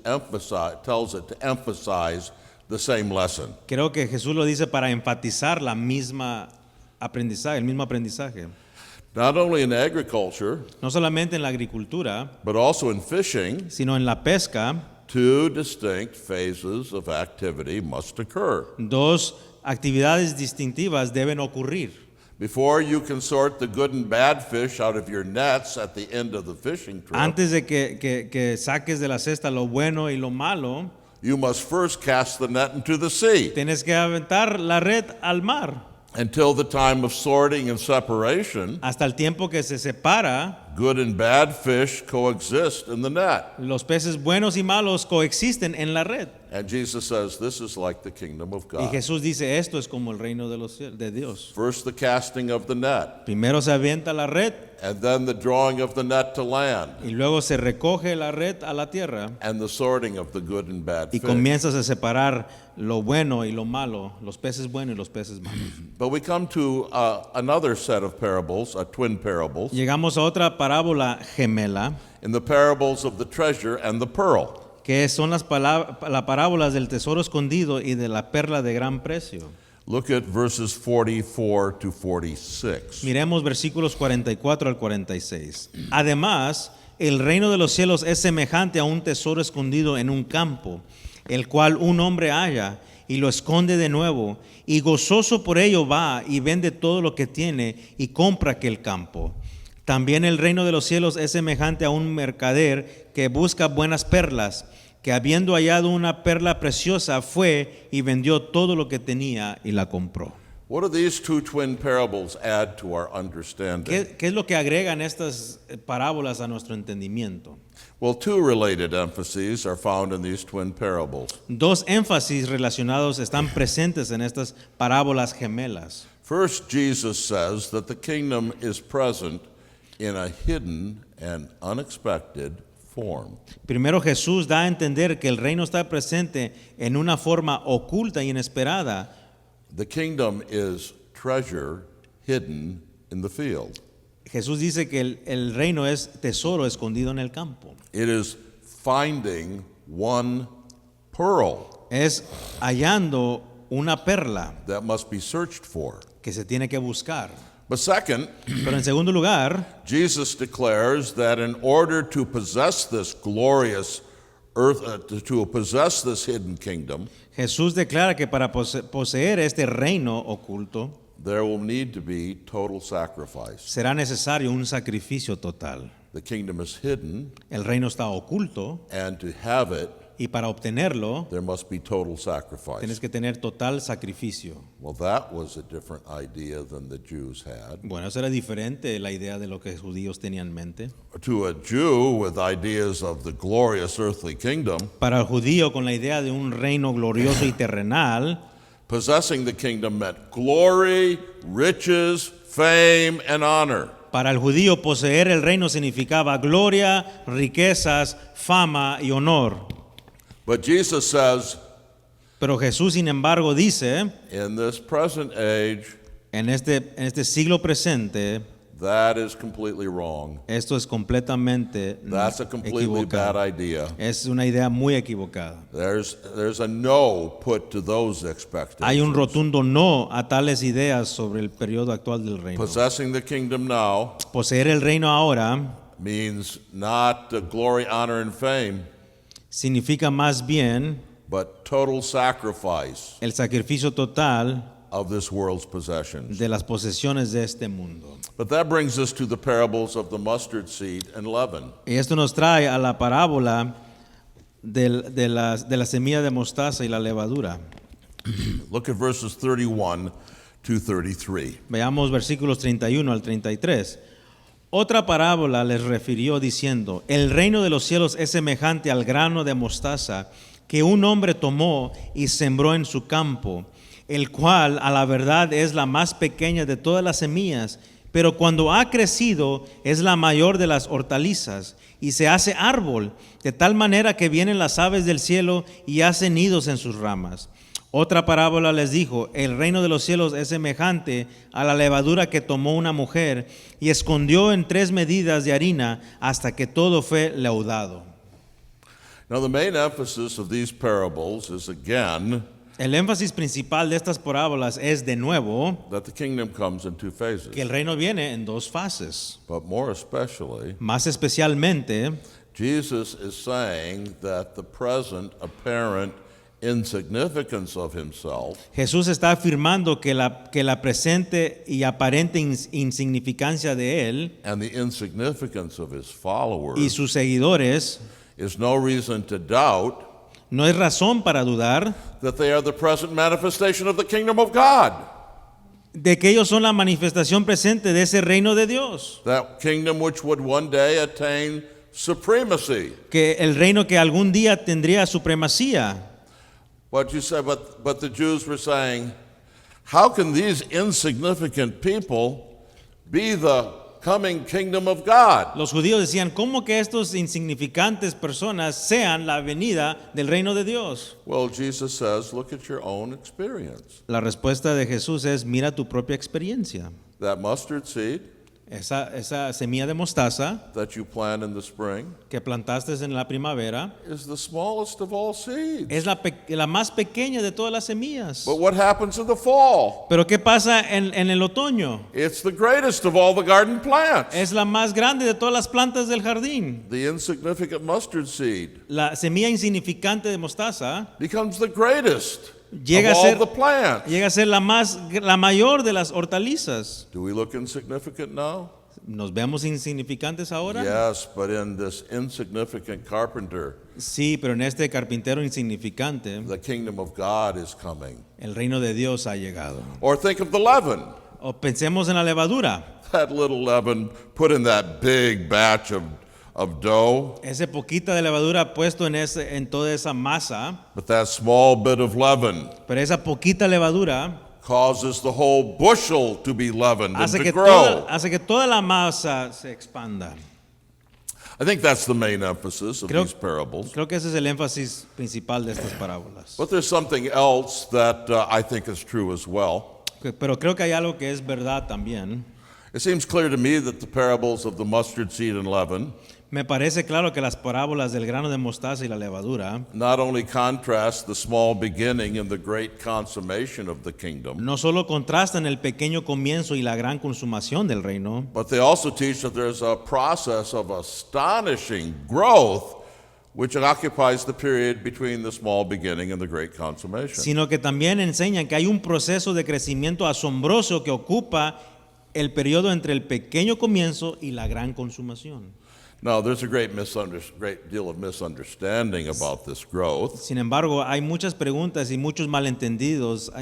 emphasize the same lesson. Creo que Jesús lo dice para enfatizar el mismo aprendizaje. Not only in agriculture, No solamente en la agricultura, but also in fishing, sino en la pesca, two distinct phases of activity must occur. dos actividades distintivas deben ocurrir. Before you can sort the good and bad fish out of your nets at the end of the fishing trip, Antes de que saques de la cesta lo bueno y lo malo, you must first cast the net into the sea. tienes que aventar la red al mar. Until the time of sorting and separation, Hasta el tiempo que se separa, good and bad fish coexist in the net. los peces buenos y malos coexisten en la red. And Jesus says this is like the kingdom of Y God. Jesús dice, esto es como el reino de Dios. First the casting of the net, Primero se avienta la red and then the drawing of the net to land, y luego se recoge la red a la tierra and the sorting of the good and bad y fish. comienzas a separar lo bueno y lo malo, los peces buenos y los peces malos. But we come to another set of parables, twin parables, Llegamos a otra parábola gemela, in the parables of the treasure and the pearl. que son las parábolas del tesoro escondido y de la perla de gran precio. Look at verses 44 to 46. Miremos versículos 44 al 46. Además, el reino de los cielos es semejante a un tesoro escondido en un campo, el cual un hombre halla y lo esconde de nuevo, y gozoso por ello va y vende todo lo que tiene y compra aquel campo. También el reino de los cielos es semejante a un mercader que busca buenas perlas, que habiendo hallado una perla preciosa fue y vendió todo lo que tenía y la compró. What do these two twin parables add to our understanding? ¿Qué es lo que agregan estas parábolas a nuestro entendimiento? Well, two related emphases are found in these twin parables. Dos énfasis relacionados están presentes en estas parábolas gemelas. First, Jesus says that the kingdom is present in a hidden and unexpected form. Primero, Jesús da a entender que el reino está presente en una forma oculta y inesperada. The kingdom is treasure hidden in the field. Jesús dice que el reino es tesoro escondido en el campo. It is finding one pearl es hallando una perla that must be searched for. que se tiene que buscar. But second, Pero en segundo lugar, Jesus declares that in order to possess this glorious earth, to possess this hidden kingdom, Jesús declara que para poseer este reino oculto there will need to be total sacrifice. será necesario un sacrificio total. The kingdom is hidden, El reino está oculto and to have it, y para obtenerlo there must be total tienes sacrifice. que tener total sacrificio. Well, that was a different idea than the Jews had. Bueno, eso era diferente la idea de lo que los judíos tenían en mente. To a Jew with ideas of the glorious earthly kingdom, Para el judío con la idea de un reino glorioso y terrenal, possessing the kingdom meant glory, riches, fame, and honor. para el judío poseer el reino significaba gloria, riquezas, fama y honor. But Jesus says, Pero Jesús, sin embargo, dice, in this present age, en este siglo presente, that is completely wrong. esto es completamente That's a completely bad equivocado. idea. Es una idea muy equivocada. There's a no put to those Hay un expectations. rotundo no a tales ideas sobre el periodo actual del reino. Possessing the kingdom now Poseer el reino ahora means not glory, honor, and fame, significa más bien but total sacrifice el sacrificio total of this world's possessions. de las posesiones de este mundo. But that brings us to the parables of the mustard seed and leaven. Y esto nos trae a la parábola de la semilla de mostaza y la levadura. Look at verses 31 to 33. Veamos versículos 31 al 33. Otra parábola les refirió diciendo, el reino de los cielos es semejante al grano de mostaza que un hombre tomó y sembró en su campo, el cual a la verdad es la más pequeña de todas las semillas, pero cuando ha crecido es la mayor de las hortalizas y se hace árbol, de tal manera que vienen las aves del cielo y hacen nidos en sus ramas. Otra parábola les dijo, el reino de los cielos es semejante a la levadura que tomó una mujer y escondió en 3 medidas de harina hasta que todo fue leudado. Now, the main emphasis of these parables is again El énfasis principal de estas parábolas es de nuevo that the kingdom comes in 2 phases. que el reino viene en 2 fases. But more especially, Más especialmente, Jesus is saying that the present apparent insignificance of himself Jesús está afirmando que la presente y aparente insignificancia de él and the insignificance of his y followers sus seguidores is no reason to doubt no es razón para dudar that they are the present manifestation of the kingdom of God. de que ellos son la manifestación presente de ese reino de Dios. That kingdom which would one day attain supremacy. Que el reino que algún día tendría supremacía. What you said, but the Jews were saying, how can these insignificant people be the coming kingdom of God? Los judíos decían, ¿cómo que estos insignificantes personas sean la venida del reino de Dios? Well, Jesus says, look at your own experience. La respuesta de Jesús es, mira tu propia experiencia. That mustard seed Esa semilla de mostaza that you plant in the spring que plantaste en la primavera is the smallest of all seeds. es la más pequeña de todas las semillas. But what happens in the fall? Pero ¿qué pasa en el otoño? It's the greatest of all the garden plants. Es la más grande de todas las plantas del jardín. The insignificant mustard seed La semilla insignificante de mostaza becomes the greatest llega of a all ser, the plants. llega a ser la mayor de las hortalizas. Do we look insignificant now? ¿Nos vemos insignificantes ahora? Yes, but in this insignificant carpenter, Sí, pero en este carpintero insignificante, the kingdom of God is coming. el reino de Dios ha llegado. Or think of the leaven. O pensemos en la levadura. That little leaven put in that big batch of dough, Ese poquita de levadura puesto en toda esa masa, but that small bit of leaven pero esa poquita levadura causes the whole bushel to be leavened and hace to que grow. toda la masa se expanda. I think that's the main emphasis of Creo- these parables. Creo que ese es el énfasis principal de estas parábolas. But there's something else that I think is true as well. Pero creo que hay algo que es verdad también. It seems clear to me that the parables of the mustard seed and leaven Me parece claro que las parábolas del grano de mostaza y la levadura not only contrast the small beginning and the great consummation of the kingdom, no solo contrastan el pequeño comienzo y la gran consumación del reino, but they also teach that there's a process of astonishing growth which occupies the period between the small beginning and the great consummation. sino que también enseñan que hay un proceso de crecimiento asombroso que ocupa el periodo entre el pequeño comienzo y la gran consumación. Now, there's a great deal of misunderstanding about this growth, Sin embargo, hay muchas preguntas y muchos malentendidos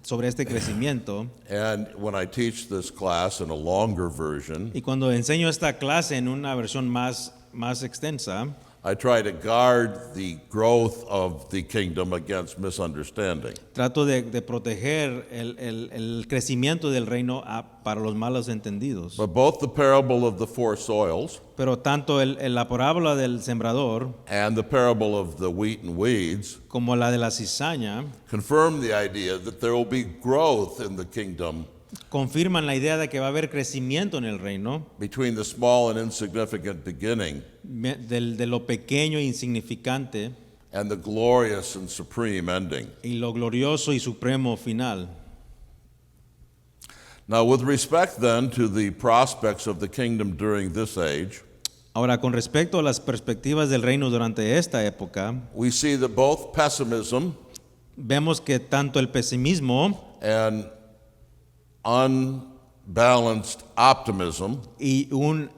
sobre este crecimiento. and when I teach this class in a longer version, Y cuando enseño esta clase en una versión más extensa, I try to guard the growth of the kingdom against misunderstanding. trato de proteger el crecimiento del reino para los malos entendidos. But both the parable of the four soils Pero tanto la parábola del sembrador and the parable of the wheat and weeds como la de la cizaña confirm the idea that there will be growth in the kingdom confirman la idea de que va a haber crecimiento en el reino, between the small and insignificant beginning de lo pequeño e insignificante and the glorious and supreme ending. y lo glorioso y supremo final. Now, with respect then to the prospects of the kingdom during this age, Ahora, con respecto a las perspectivas del reino durante esta época, we see that both pessimism vemos que tanto el pesimismo and unbalanced optimism y un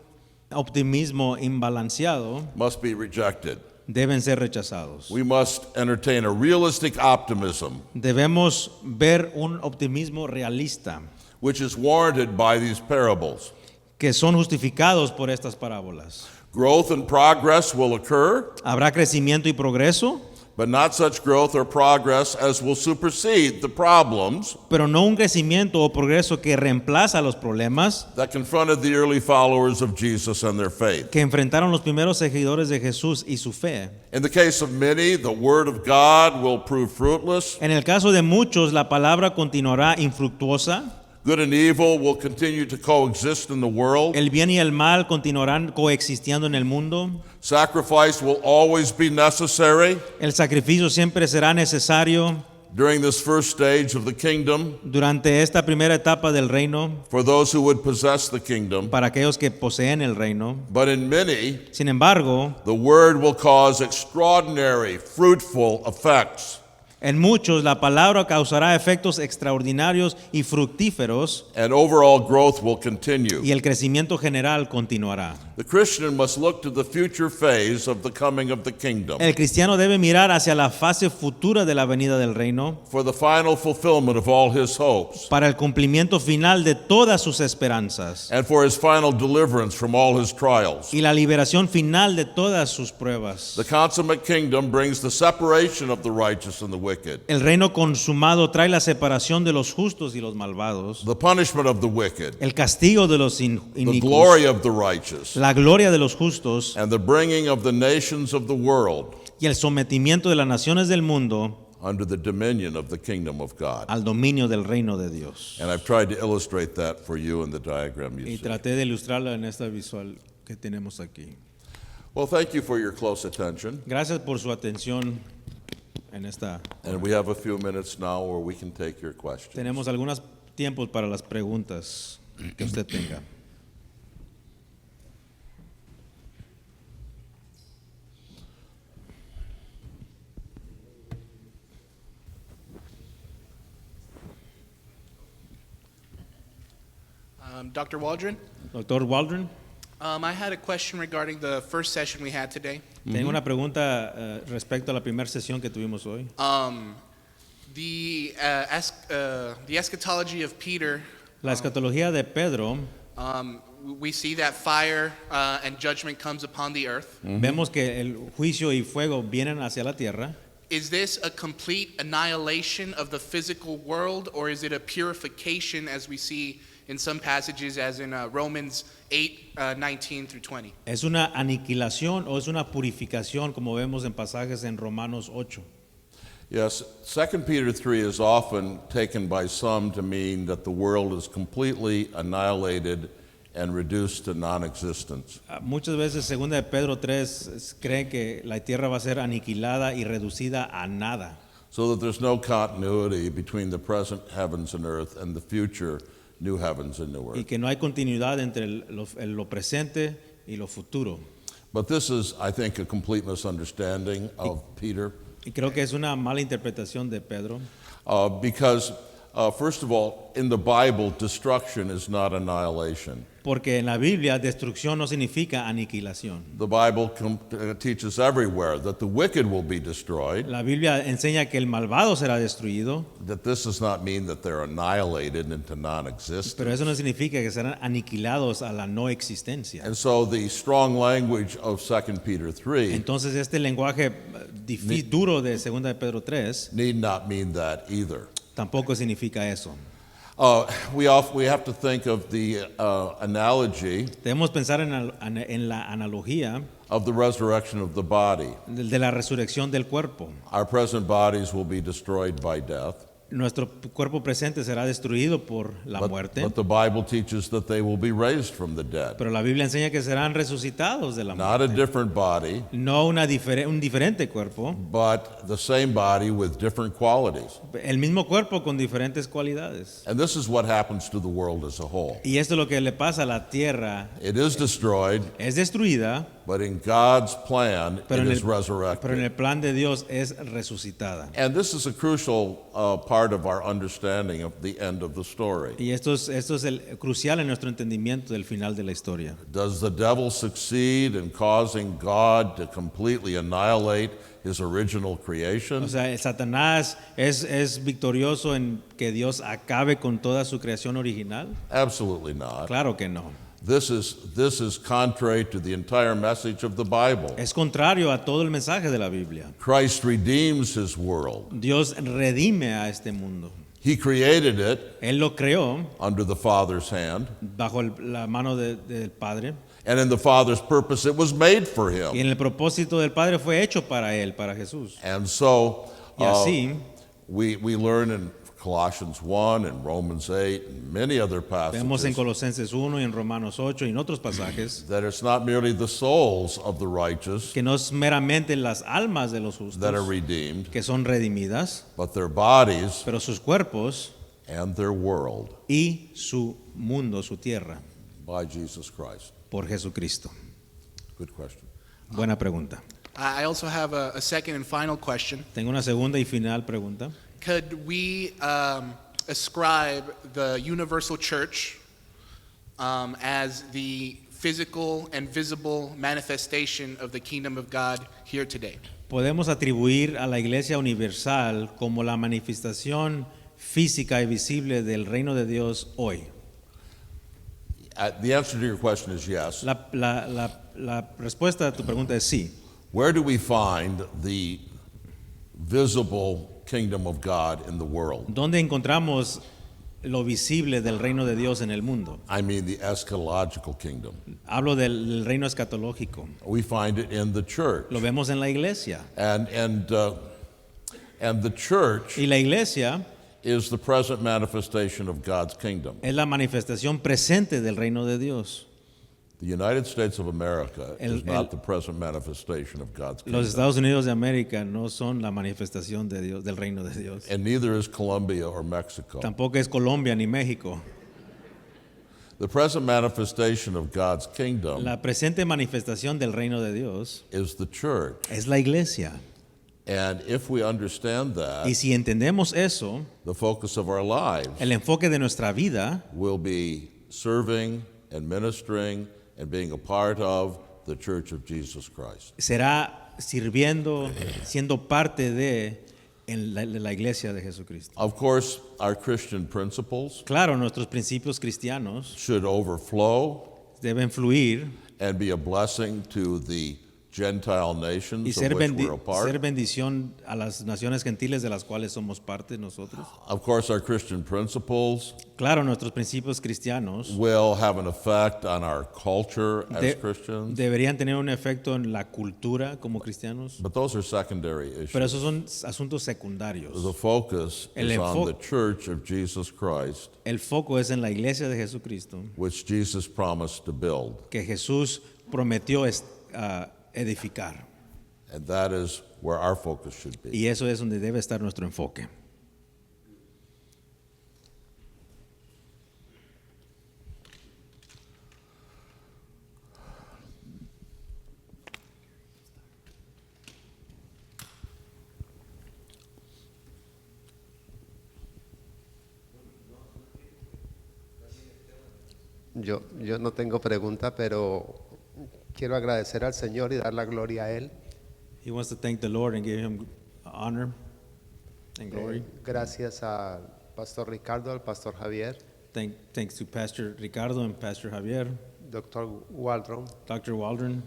optimismo imbalanceado must be rejected. deben ser rechazados. We must entertain a realistic optimism, Debemos ver un optimismo realista which is warranted by these parables. que son justificados por estas parábolas. Growth and progress will occur, Habrá crecimiento y progreso, but not such growth or progress as will supersede the problems pero no un crecimiento o progreso que reemplaza los problemas that confronted the early followers of Jesus and their faith. que enfrentaron los primeros seguidores de Jesús y su fe. In the case of many, the word of God will prove fruitless. En el caso de muchos, la palabra continuará infructuosa, Good and evil will continue to coexist in the world. el bien y el mal continuarán coexistiendo en el mundo, Sacrifice will always be necessary el sacrificio siempre será necesario during this first stage of the kingdom durante esta primera etapa del reino for those who would possess the kingdom. para aquellos que poseen el reino. But in many, Sin embargo, the word will cause extraordinary, fruitful effects. en muchos la palabra causará efectos extraordinarios y fructíferos And overall growth will continue. y el crecimiento general continuará. The Christian must look to the future phase of the coming of the kingdom El cristiano debe mirar hacia la fase futura de la venida del reino for the final fulfillment of all his hopes para el cumplimiento final de todas sus esperanzas and for his final deliverance from all his trials. y la liberación final de todas sus pruebas. The consummate kingdom brings the separation of the righteous and the wicked, El reino consumado trae la separación de los justos y los malvados, the punishment of the wicked, el castigo de los the inicuos, glory of the righteous, la gloria de los justos and the bringing of the nations of the world y el sometimiento de las naciones del mundo under the dominion of the kingdom of God. al dominio del reino de Dios. And I've tried to illustrate that for you in the diagram you Y see. traté de ilustrarla en esta visual que tenemos aquí. Well, thank you for your close attention. Gracias por su atención en esta. And we have a few minutes now where we can take your questions. Tenemos algunos tiempos para las preguntas que usted tenga. Dr. Waldron, Doctor Waldron, I had a question regarding the first session we had today. tengo una pregunta respecto a la primera sesión que tuvimos hoy. The eschatology of Peter, La escatología de Pedro, we see that fire and judgment comes upon the earth. vemos que el juicio y fuego vienen hacia la tierra. Is this a complete annihilation of the physical world, or is it a purification as we see in some passages as in Romans 8:19 through 20? ¿Es una aniquilación o es una purificación como vemos en pasajes en Romanos 8? Yes, 2 Peter 3 is often taken by some to mean that the world is completely annihilated and reduced to non-existence. Muchas veces, segunda de Pedro 3, creen que la tierra va a ser aniquilada y reducida a nada. So that there's no continuity between the present heavens and earth and the future new heavens and new Y earth. que no hay continuidad entre lo presente y lo futuro. But this is, I think, a complete misunderstanding of Peter. Y creo que es una mala interpretación de Pedro. Because, first of all, in the Bible, destruction is not annihilation. Porque en la Biblia destrucción no significa aniquilación. The Bible teaches everywhere that the wicked will be destroyed. La Biblia enseña que el malvado será destruido, That this does not mean that they're annihilated into pero non-existence. eso no significa que serán aniquilados a la no existencia. And so the strong language of 2 Peter 3 Entonces este lenguaje duro de segunda de Pedro 3 need not mean that either. tampoco significa eso. We have to think of the analogy Debemos pensar en la analogía of the resurrection of the body. de la resurrección del cuerpo. Our present bodies will be destroyed by death, Nuestro cuerpo presente será destruido por la muerte, but the Bible teaches that they will be raised from the dead. pero la Biblia enseña que serán resucitados de la Not a muerte. different body, No un diferente cuerpo, but the same body with different qualities. el mismo cuerpo con diferentes cualidades. And this is what happens to the world as a whole. Y esto es lo que le pasa a la tierra. It is destroyed, Es destruida, but in God's plan, it pero en is el resurrected. plan de Dios es resucitada. And this is a crucial part of our understanding of the end of the story. Y esto es crucial en nuestro entendimiento del final de la historia. Does the devil succeed in causing God to completely annihilate his original creation? O sea, el Satanás es victorioso en que Dios acabe con toda su creación original. Absolutely not. Claro que no. This is contrary to the entire message of the Bible. Es contrario a todo el mensaje de la Biblia. Christ redeems his world. Dios redime a este mundo. He created it Él lo creó under the Father's hand, bajo la mano del Padre. and in the Father's purpose it was made for Y him. en el propósito del Padre fue hecho para Él, para Jesús. And so Y así we learn in Colossians 1 and Romans 8 and many other vemos en passages Colosenses 1 y en Romanos 8 y en otros pasajes that it's not merely the souls of the righteous que no es meramente las almas de los that are justos redeemed, que son redimidas, but their bodies pero sus cuerpos and their world y su mundo, su tierra, by Jesus Christ. por Jesucristo. Good question. Buena pregunta. I also have a second and final question. Tengo una segunda y final pregunta. Could we ascribe the universal church as the physical and visible manifestation of the kingdom of God here today? Podemos atribuir a la Iglesia Universal como la manifestación física y visible del reino de Dios hoy. The answer to your question is yes. La respuesta a tu pregunta es sí. Where do we find the visible kingdom of God in the world? ¿Dónde encontramos lo visible del reino de Dios en el mundo? I mean the eschatological kingdom. Hablo del reino escatológico. We find it in the church. Lo vemos en la iglesia. And the church Y la iglesia is the present manifestation of God's kingdom. es la manifestación presente del reino de Dios. The United States of America is El- not the present manifestation of God's Los kingdom. Estados Unidos de América no son la manifestación de Dios, del reino de Dios. And neither is Colombia or Mexico. Tampoco es Colombia ni México. The present manifestation of God's kingdom La presente manifestación del reino de Dios is the church. es la iglesia. And if we understand that, Y si entendemos eso, the focus of our lives el enfoque de nuestra vida will be serving and ministering and being a part of the Church of Jesus Christ. será sirviendo, siendo parte de la iglesia de Jesucristo. Of course, our Christian principles Claro, nuestros principios cristianos should overflow deben fluir and be a blessing to the Gentile y nations of ser, which we're a part. ser bendición a las naciones gentiles de las cuales somos parte nosotros. Of course, our Christian principles Claro, nuestros principios cristianos will have an effect on our culture as de- Christians, deberían tener un efecto en la cultura como cristianos, but those are secondary issues. pero esos son asuntos secundarios. The focus El is on enfo- the church of Jesus Christ, El foco es en la iglesia de Jesucristo, which Jesus promised to build. que Jesús prometió edificar. And that is where our focus should be. Y eso es donde debe estar nuestro enfoque. Yo no tengo pregunta, pero quiero agradecer al Señor y dar la gloria a Él. He wants to thank the Lord and give him honor and glory. Gracias al Pastor Ricardo, al Pastor Javier, Thanks to Pastor Ricardo and Pastor Javier, Doctor Waldron. Dr. Waldron.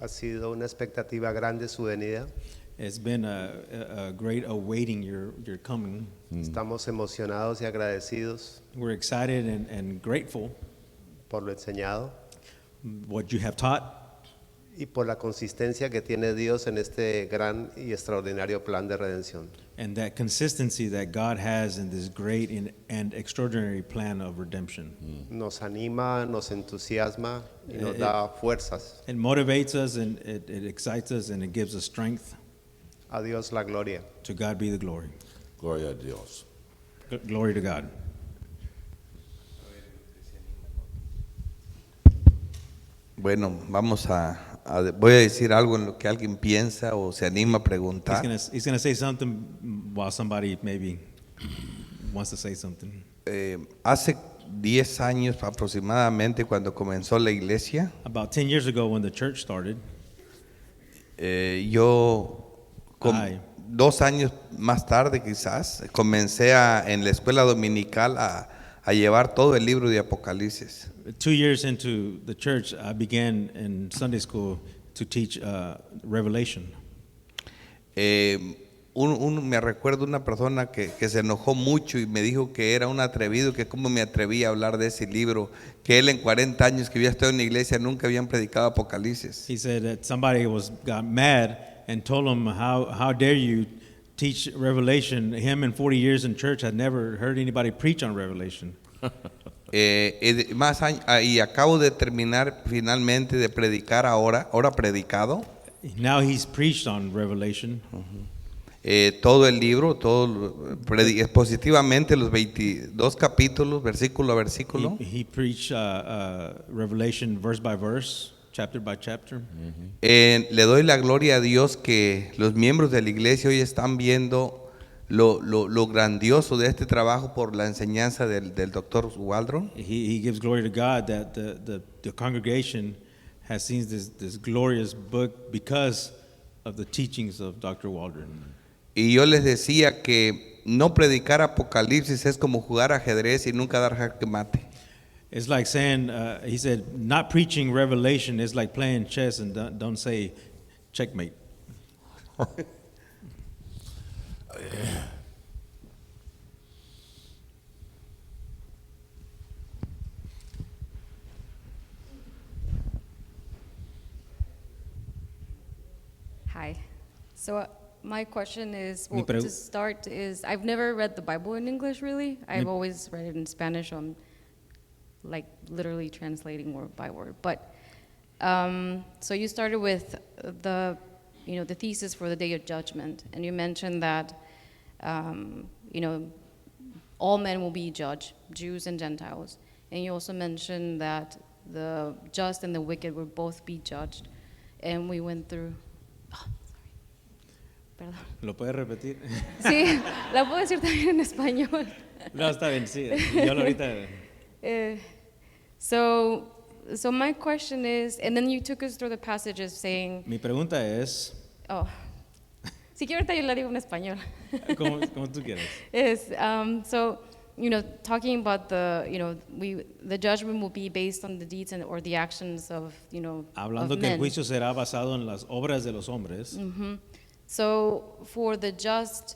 Ha sido una expectativa grande su venida. It's been a great awaiting your coming. Estamos emocionados y agradecidos We're excited and grateful por lo enseñado what you have taught y por la consistencia que tiene Dios en este gran y extraordinario plan de redención. and that consistency that God has in this great and extraordinary plan of redemption. Nos anima, nos entusiasma y nos da fuerzas. It motivates us and it excites us and it gives us strength. A Dios la gloria. To God be the glory. Gloria a Dios. Glory to God. Bueno, voy a decir algo en lo que alguien piensa o se anima a He's preguntar. gonna say something while somebody maybe wants to say something. Hace 10 años aproximadamente, cuando comenzó la iglesia, About 10 years ago when the church started, yo, Ay. 2 años más tarde quizás, comencé en la escuela dominical a llevar todo el libro de Apocalipsis. 2 years into the church, I began in Sunday school to teach Revelation. Me recuerdo una persona que se enojó mucho y me dijo que era un atrevido, que cómo me atrevía a hablar de ese libro, que él en 40 años que había estado en la iglesia nunca habían predicado Apocalipsis. He said that somebody got mad and told him, how dare you teach Revelation? Him in 40 years in church had never heard anybody preach on Revelation. Y acabo de terminar finalmente de predicar ahora predicado, Now he's preached on Revelation. todo el libro, expositivamente los 22 capítulos, versículo a versículo. He preached Revelation verse by verse, chapter by chapter. Le doy la gloria a Dios que los miembros de la iglesia hoy están viendo lo grandioso de este trabajo por la enseñanza del Dr. Waldron. He gives glory to God that the congregation has seen this glorious book because of the teachings of Dr. Waldron. Y yo les decía que no predicar Apocalipsis es como jugar ajedrez y nunca dar jaque mate. It's like saying, he said, not preaching Revelation is like playing chess and don't say checkmate. Hi. So my question is, Mi well, pregu- to start is, I've never read the Bible in English really. I've Mi- always read it in Spanish. So I'm like literally translating word by word. But so you started with the thesis for the Day of Judgment, and you mentioned that all men will be judged, Jews and Gentiles, and you also mentioned that the just and the wicked will both be judged, and we went through. Oh, sorry. Perdón. ¿Lo puedes repetir? Sí, la puedo decir también en español. No, está bien, sí. Yo ahorita... So my question is, and then you took us through the passages saying, Mi pregunta es, si quiero ahorita yo la digo en español. como tú quieras. So talking about the judgment will be based on the deeds or the actions of, Hablando of que el men. juicio será basado en las obras de los hombres, So for the just,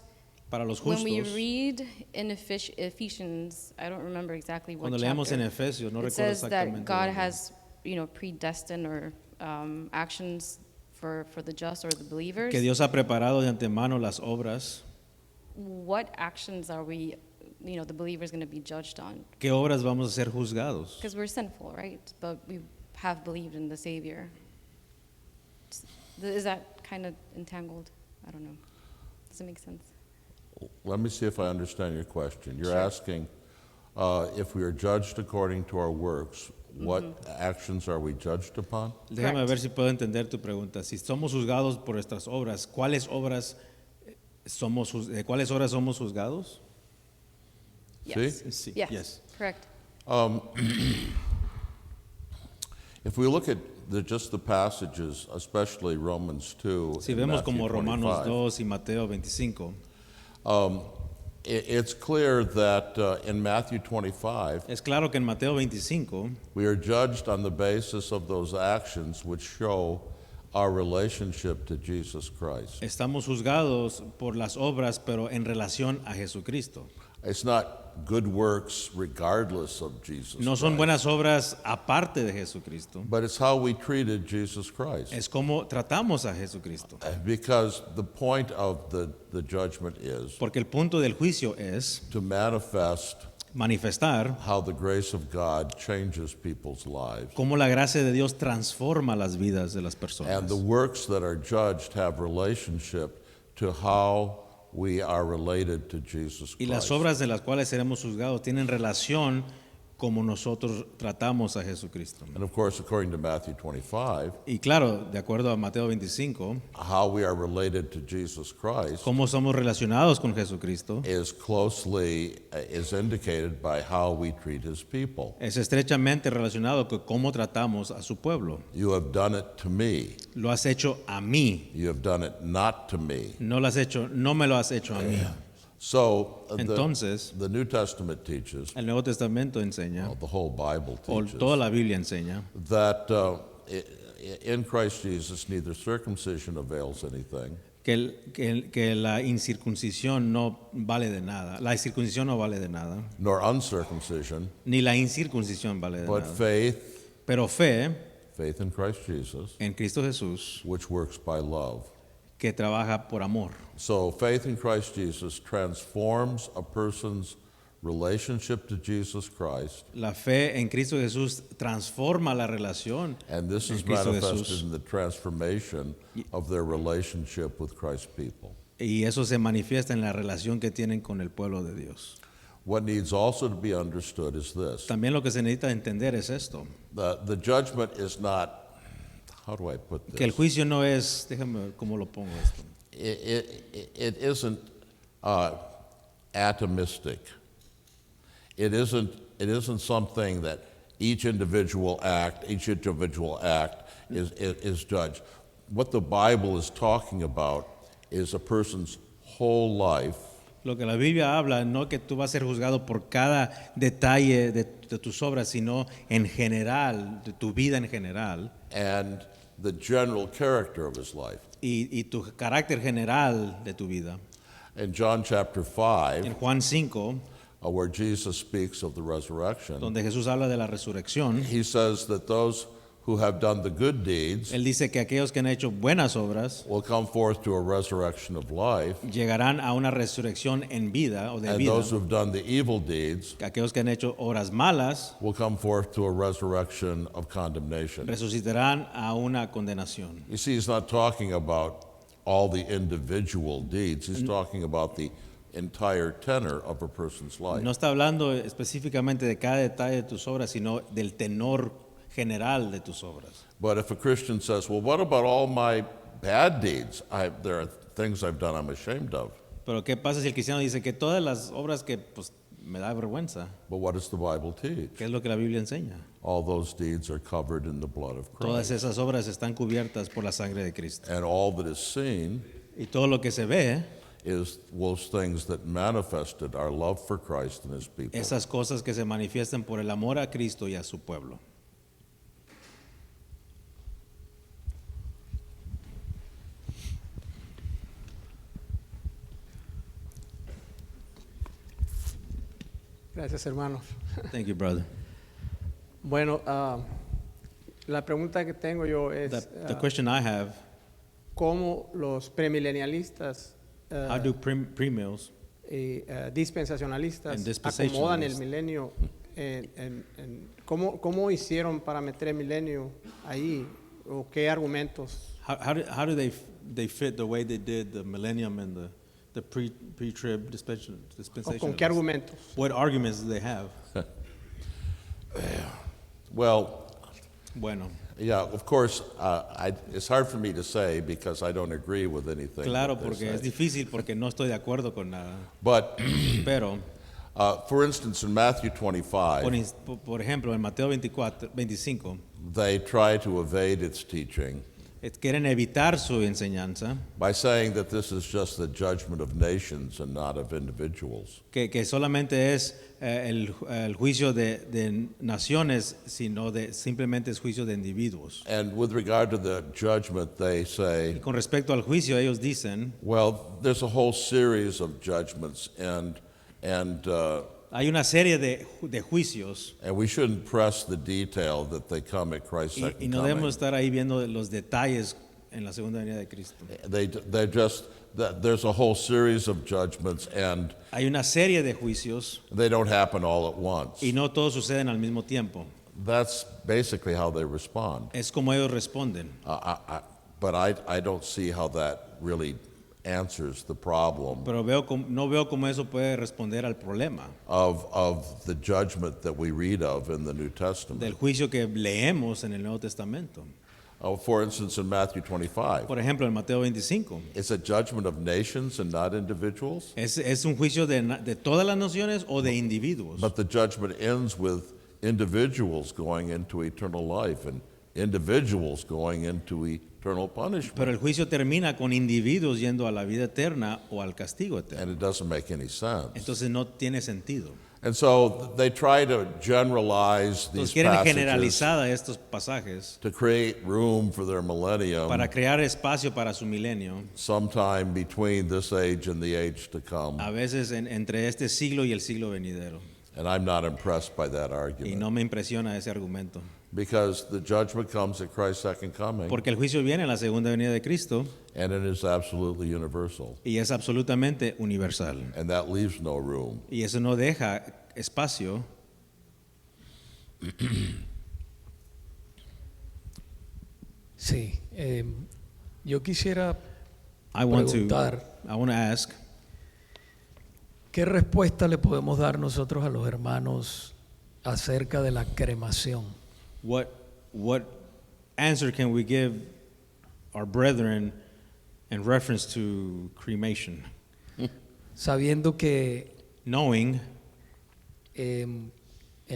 para los when we justos, read in Ephesians, I don't remember exactly what cuando leamos en chapter, Efesios, no it recuerdo says that exactamente. God dónde. has, predestined or actions for the just or the believers. Que Dios ha preparado de antemano las obras. What actions are we, the believers going to be judged on? ¿Qué obras vamos a ser juzgados? Because we're sinful, right? But we have believed in the Savior. Is that kind of entangled? I don't know. Does it make sense? Let me see if I understand your question. You're Sure. asking if we are judged according to our works, what actions are we judged upon? Déjame Correct. ver si puedo entender tu pregunta. Si somos juzgados por nuestras obras, ¿cuáles obras de cuáles obras somos juzgados? Yes. Sí. Yes. Yes. Correct. If we look at just the passages, especially Romans 2 Si and vemos Matthew como Romanos 25, 2 y Mateo 25, it's clear that in Matthew 25, es claro que en Mateo 25 we are judged on the basis of those actions which show our relationship to Jesus Christ. estamos juzgados por las obras, pero en relación a Jesucristo. It's not good works regardless of Jesus No son Christ, buenas obras aparte de Jesucristo. but it's how we treated Jesus Christ. Es como tratamos a Jesucristo. Because the point of the judgment is Porque el punto del juicio es to manifest manifestar how the grace of God changes people's lives. cómo la gracia de Dios transforma las vidas de las personas. And the works that are judged have relationship to how we are related to Jesus Y las Christ. obras de las cuales seremos juzgados tienen relación como nosotros tratamos a Jesucristo. And of course, according to Matthew 25, Y claro, de acuerdo a Mateo 25, how we are related to Jesus Christ cómo somos relacionados con Jesucristo is indicated by how we treat his people. es estrechamente relacionado con cómo tratamos a su pueblo. You have done it to me. Lo has hecho a mí, You have done it not to me. no me lo has hecho a mí. So Entonces, the New Testament teaches, el Nuevo Testamento enseña, the whole Bible o teaches, toda la Biblia enseña, that in Christ Jesus neither circumcision avails anything, que la incircuncisión no vale de nada. La circuncisión no vale de nada, nor uncircumcision, ni la incircuncisión vale de but nada. faith Pero fe in Christ Jesus, en Cristo Jesús which works by love. que trabaja por amor. So faith in Christ Jesus transforms a person's relationship to Jesus Christ, La fe en Cristo Jesús transforma la relación and this en is Cristo manifested Jesús. in the transformation of their relationship with Christ's people. Y eso se manifiesta en la relación que tienen con el pueblo de Dios. What needs also to be understood is this. También lo que se necesita entender es esto, The judgment is not, how do I put que el this? juicio no es, déjame ver cómo lo pongo esto. It isn't atomistic. It isn't something that each individual act is judged. What the Bible is talking about is a person's whole life, Lo que la Biblia habla, no que tú vas a ser juzgado por cada detalle de tus obras, sino en general, de tu vida en general, and the general character of his life. y tu carácter general de tu vida. In John chapter 5, En Juan 5, where Jesus speaks of the resurrection, donde Jesús habla de la resurrección, he says that those who have done the good deeds Él dice que aquellos que han hecho buenas obras will come forth to a resurrection of life, llegarán a una resurrección en vida o de and vida. those who have done the evil deeds Aquellos que han hecho obras malas will come forth to a resurrection of condemnation. resucitarán a una condenación. You see, he's not talking about all the individual deeds. He's talking about the entire tenor of a person's life. No está hablando específicamente de cada detalle de tus obras, sino del tenor general de tus obras. But if a Christian says, well, what about all my bad deeds? There are things I've done I'm ashamed of. Pero ¿qué pasa si el cristiano dice que todas las obras que pues me da vergüenza? But what does the Bible teach? ¿Qué es lo que la Biblia enseña? All those deeds are covered in the blood of Todas Christ. esas obras están cubiertas por la sangre de Cristo. And all that is seen Y todo lo que se ve is those things that manifested our love for Christ and his people. Esas cosas que se manifiestan por el amor a Cristo y a su pueblo. Gracias, hermanos. Thank you, brother. Bueno, la pregunta que tengo yo es The question I have, cómo los premilenialistas how do premills y dispensacionalistas And dispensationalists. acomodan el milenio, ¿cómo hicieron para meter el milenio ahí? ¿O qué argumentos? how do they fit the way they did the millennium and the pre-trib ¿O dispensation? con qué argumentos? What arguments do they have? Well, Bueno, yeah, of course, it's hard for me to say because I don't agree with anything. claro, that they porque say. es difícil porque no estoy de acuerdo con nada. But, Pero, for instance, in Matthew 25, por ejemplo, en Mateo 25, they try to evade its teaching quieren evitar su enseñanza, by saying that this is just the judgment of nations and not of individuals. que solamente es el juicio de naciones, sino simplemente es juicio de individuos. And with regard to the judgment, they say, Con respecto al juicio, ellos dicen, well, there's a whole series of judgments, and hay una serie de juicios we shouldn't press the detail that they come at Christ's y second no coming. debemos estar ahí viendo los detalles en la segunda venida de Cristo. They're just there's a whole series of judgments, and Hay una serie de juicios they don't happen all at once. y no todos suceden al mismo tiempo. That's basically how they respond. Es como ellos responden. But I don't see how that really answers the problem Pero no veo cómo eso puede responder al problema of the judgment that we read of in the New del Testament. juicio que leemos en el Nuevo Testamento. For instance, in Matthew 25, Por ejemplo, en Mateo 25, it's a judgment of nations and not individuals. es un juicio de todas las naciones o de individuos. But the judgment ends with individuals going into eternal life and individuals going into eternal punishment. Pero el juicio termina con individuos yendo a la vida eterna o al castigo eterno. And it doesn't make any sense. Entonces no tiene sentido. And so they try to generalize Entonces these quieren passages generalizar estos pasajes to create room for their millennium para crear espacio para su milenio, sometime between this age and the age to come. a veces entre este siglo y el siglo venidero. And I'm not impressed by that Y argument no me impresiona ese argumento. because the judgment comes at Christ's second coming Porque el juicio viene en la segunda venida de Cristo and it is absolutely universal. y es absolutamente universal. And that leaves no room. Y eso no deja espacio. Sí, yo quisiera I want preguntar, to ask, ¿qué respuesta le podemos dar nosotros a los hermanos acerca de la cremación? what answer can we give our brethren in reference to cremation? Sabiendo que Knowing en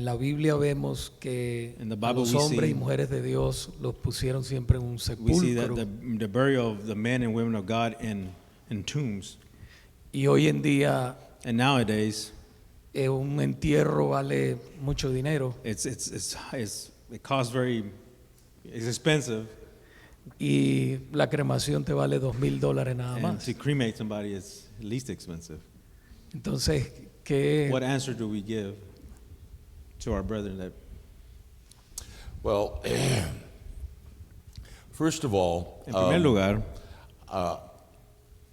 la Biblia vemos que In the a Bible los we hombres see- y mujeres de Dios los pusieron siempre en un we see that sepulcro. the burial of the men and women of God in tombs. Y hoy en día And nowadays, un entierro vale mucho dinero it costs it's expensive, y la cremación te vale $2,000 nada and más. to cremate somebody is least expensive. Entonces, ¿qué, What answer do we give to our brethren that Well, first of all, en primer lugar,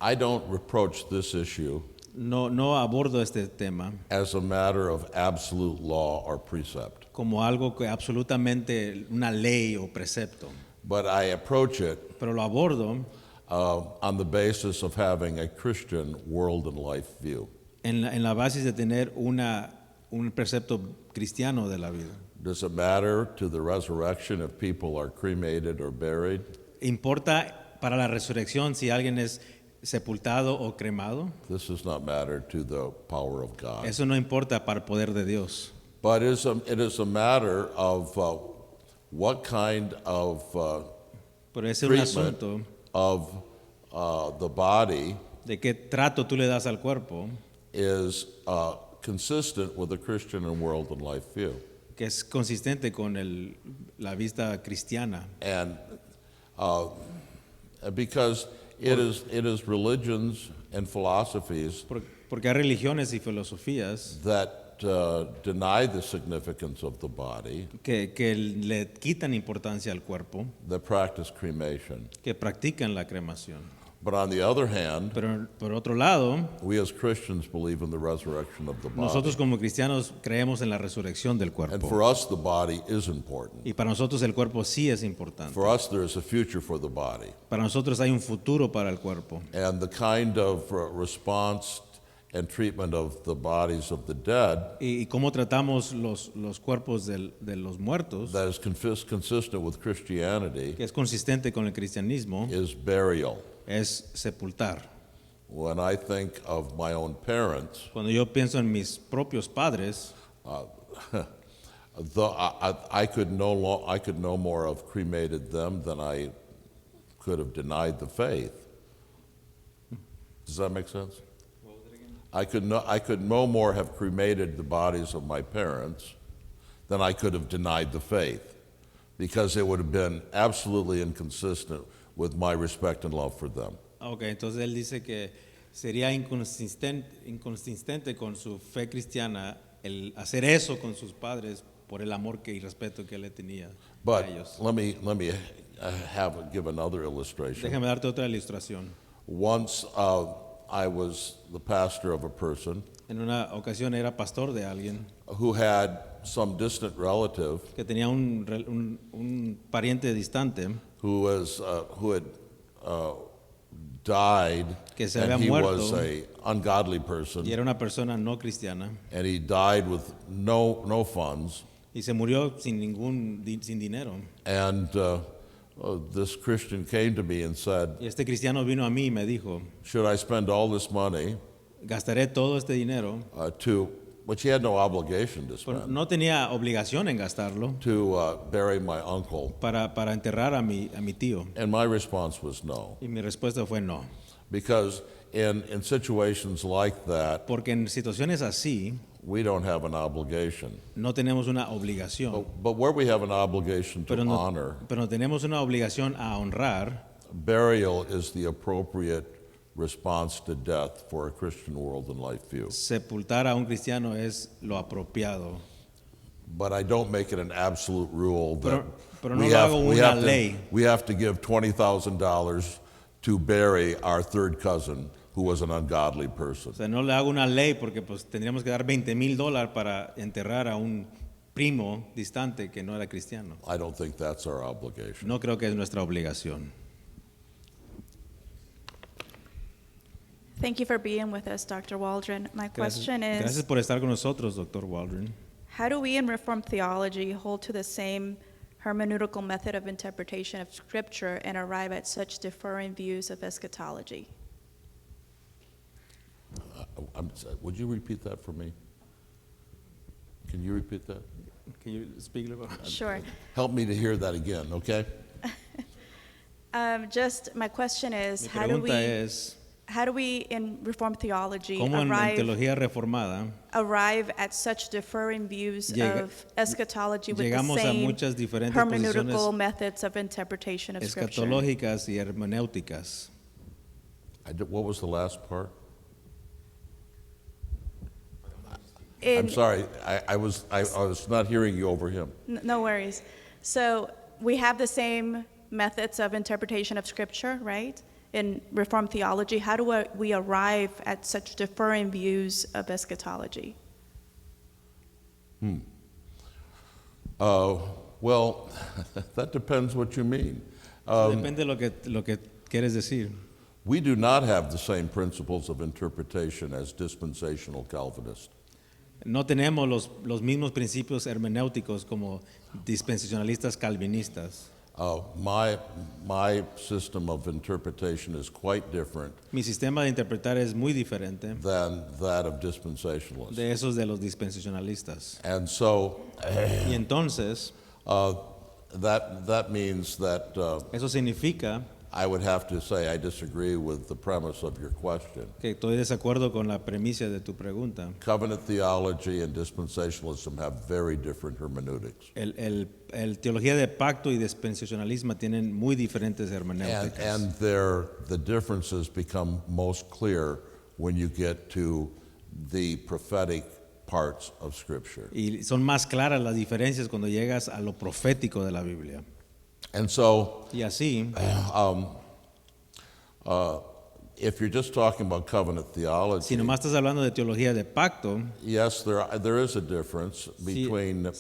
I don't reproach this issue no abordo este tema as a matter of absolute law or precept, como algo que absolutamente una ley o precepto, but I approach it pero lo abordo on the basis of having a Christian world and life view. en la base de tener un precepto cristiano de la vida. Does it matter to the resurrection if people are cremated or buried? ¿Importa para la resurrección si alguien es sepultado o cremado? This does not matter to the power of God. Eso no importa para el poder de Dios. But it is a matter of what kind of Pero es un treatment asunto of the body de qué trato tú le das al cuerpo, is consistent with a Christian and world and life view. que es consistente con la vista cristiana. And because it is religions and philosophies Porque hay religiones y filosofías that deny the significance of the body, que le quitan importancia al cuerpo, that practice cremation. que practican la cremación. But on the other hand, Pero por otro lado, we as Christians believe in the resurrection of the body. nosotros como cristianos creemos en la resurrección del And cuerpo. for us, the body is important. Y para nosotros el cuerpo sí es importante. For us, there is a future for the body. Para nosotros hay un futuro para el cuerpo. And the kind of response and treatment of the bodies of the dead Y cómo tratamos los cuerpos de los muertos, that is consistent with Christianity que es consistente con el cristianismo, is burial. es sepultar. When I think of my own parents, Cuando yo pienso en mis propios padres, I could no more have cremated them than I could have denied the faith. Does that make sense? I could no more have cremated the bodies of my parents than I could have denied the faith, because it would have been absolutely inconsistent with my respect and love for them. okay, entonces él dice que sería inconsistente con su fe cristiana el hacer eso con sus padres por el amor y respeto que él le tenía But a ellos. let me give another illustration. Déjame darte otra ilustración. Once I was the pastor of a person En una ocasión era pastor de alguien who had some distant relative que tenía un pariente distante who had died, que se and había he muerto was a ungodly person, y era una persona no cristiana and he died with no funds. y se murió sin dinero. And this Christian came to me and said, Y este cristiano vino a mí y me dijo, "Should I spend all this money gastaré todo este dinero, which he had no obligation to pero spend, no tenía obligación en gastarlo to bury my uncle?" para enterrar a mi tío. And my response was no, Y mi respuesta fue no. because in situations like that, Porque en situaciones así we don't have an obligation. no tenemos una obligación, But where we have an obligation to pero honor, no tenemos una obligación a honrar. burial is the appropriate response to death for a Christian world and life view. Sepultar a un cristiano es lo apropiado. But I don't make it an absolute rule that Pero no lo hago una ley. we have to give $20,000 to bury our third cousin who was an ungodly person. O sea, no le hago una ley porque pues tendríamos que dar $20,000 para enterrar a un primo distante que no era cristiano. I don't think that's our obligation. No creo que es nuestra obligación. Thank you for being with us, Dr. Waldron. My question Gracias is, por estar con nosotros, Dr. Waldron. how do we in Reformed theology hold to the same hermeneutical method of interpretation of Scripture and arrive at such differing views of eschatology? Would you repeat that for me? Can you repeat that? Can you speak a little? Sure. Help me to hear that again, okay? Just my question is, Mi how do pregunta es, we in Reformed theology ¿cómo en arrive teología reformada at such differing views Llega- of eschatology with the llegamos a same muchas diferentes hermeneutical posiciones methods of interpretation of Scripture? escatológicas y hermenéuticas? What was the last part? In- I'm sorry, I was not hearing you over him. No worries. So we have the same methods of interpretation of Scripture, right? In Reformed theology, how do we arrive at such differing views of eschatology? Well, that depends what you mean. Depende de lo que quieres decir. We do not have the same principles of interpretation as dispensational Calvinists. No tenemos los mismos principios hermenéuticos como dispensacionalistas calvinistas. My system of interpretation is quite different Mi sistema de interpretar es muy diferente than that of dispensationalists. de esos de los dispensacionalistas. And so Y entonces, that means that eso significa I would have to say I disagree with the premise of your question. Que estoy de desacuerdo con la premisa de tu pregunta. Covenant theology and dispensationalism have very different hermeneutics. El teología de pacto y dispensacionalismo tienen muy diferentes hermenéuticas. And the differences become most clear when you get to the prophetic parts of Scripture. Y son más claras las diferencias cuando llegas a lo profético de la Biblia. And so, Y así, if you're just talking about covenant theology, si nomás estás hablando de teología de pacto, yes, there is a difference between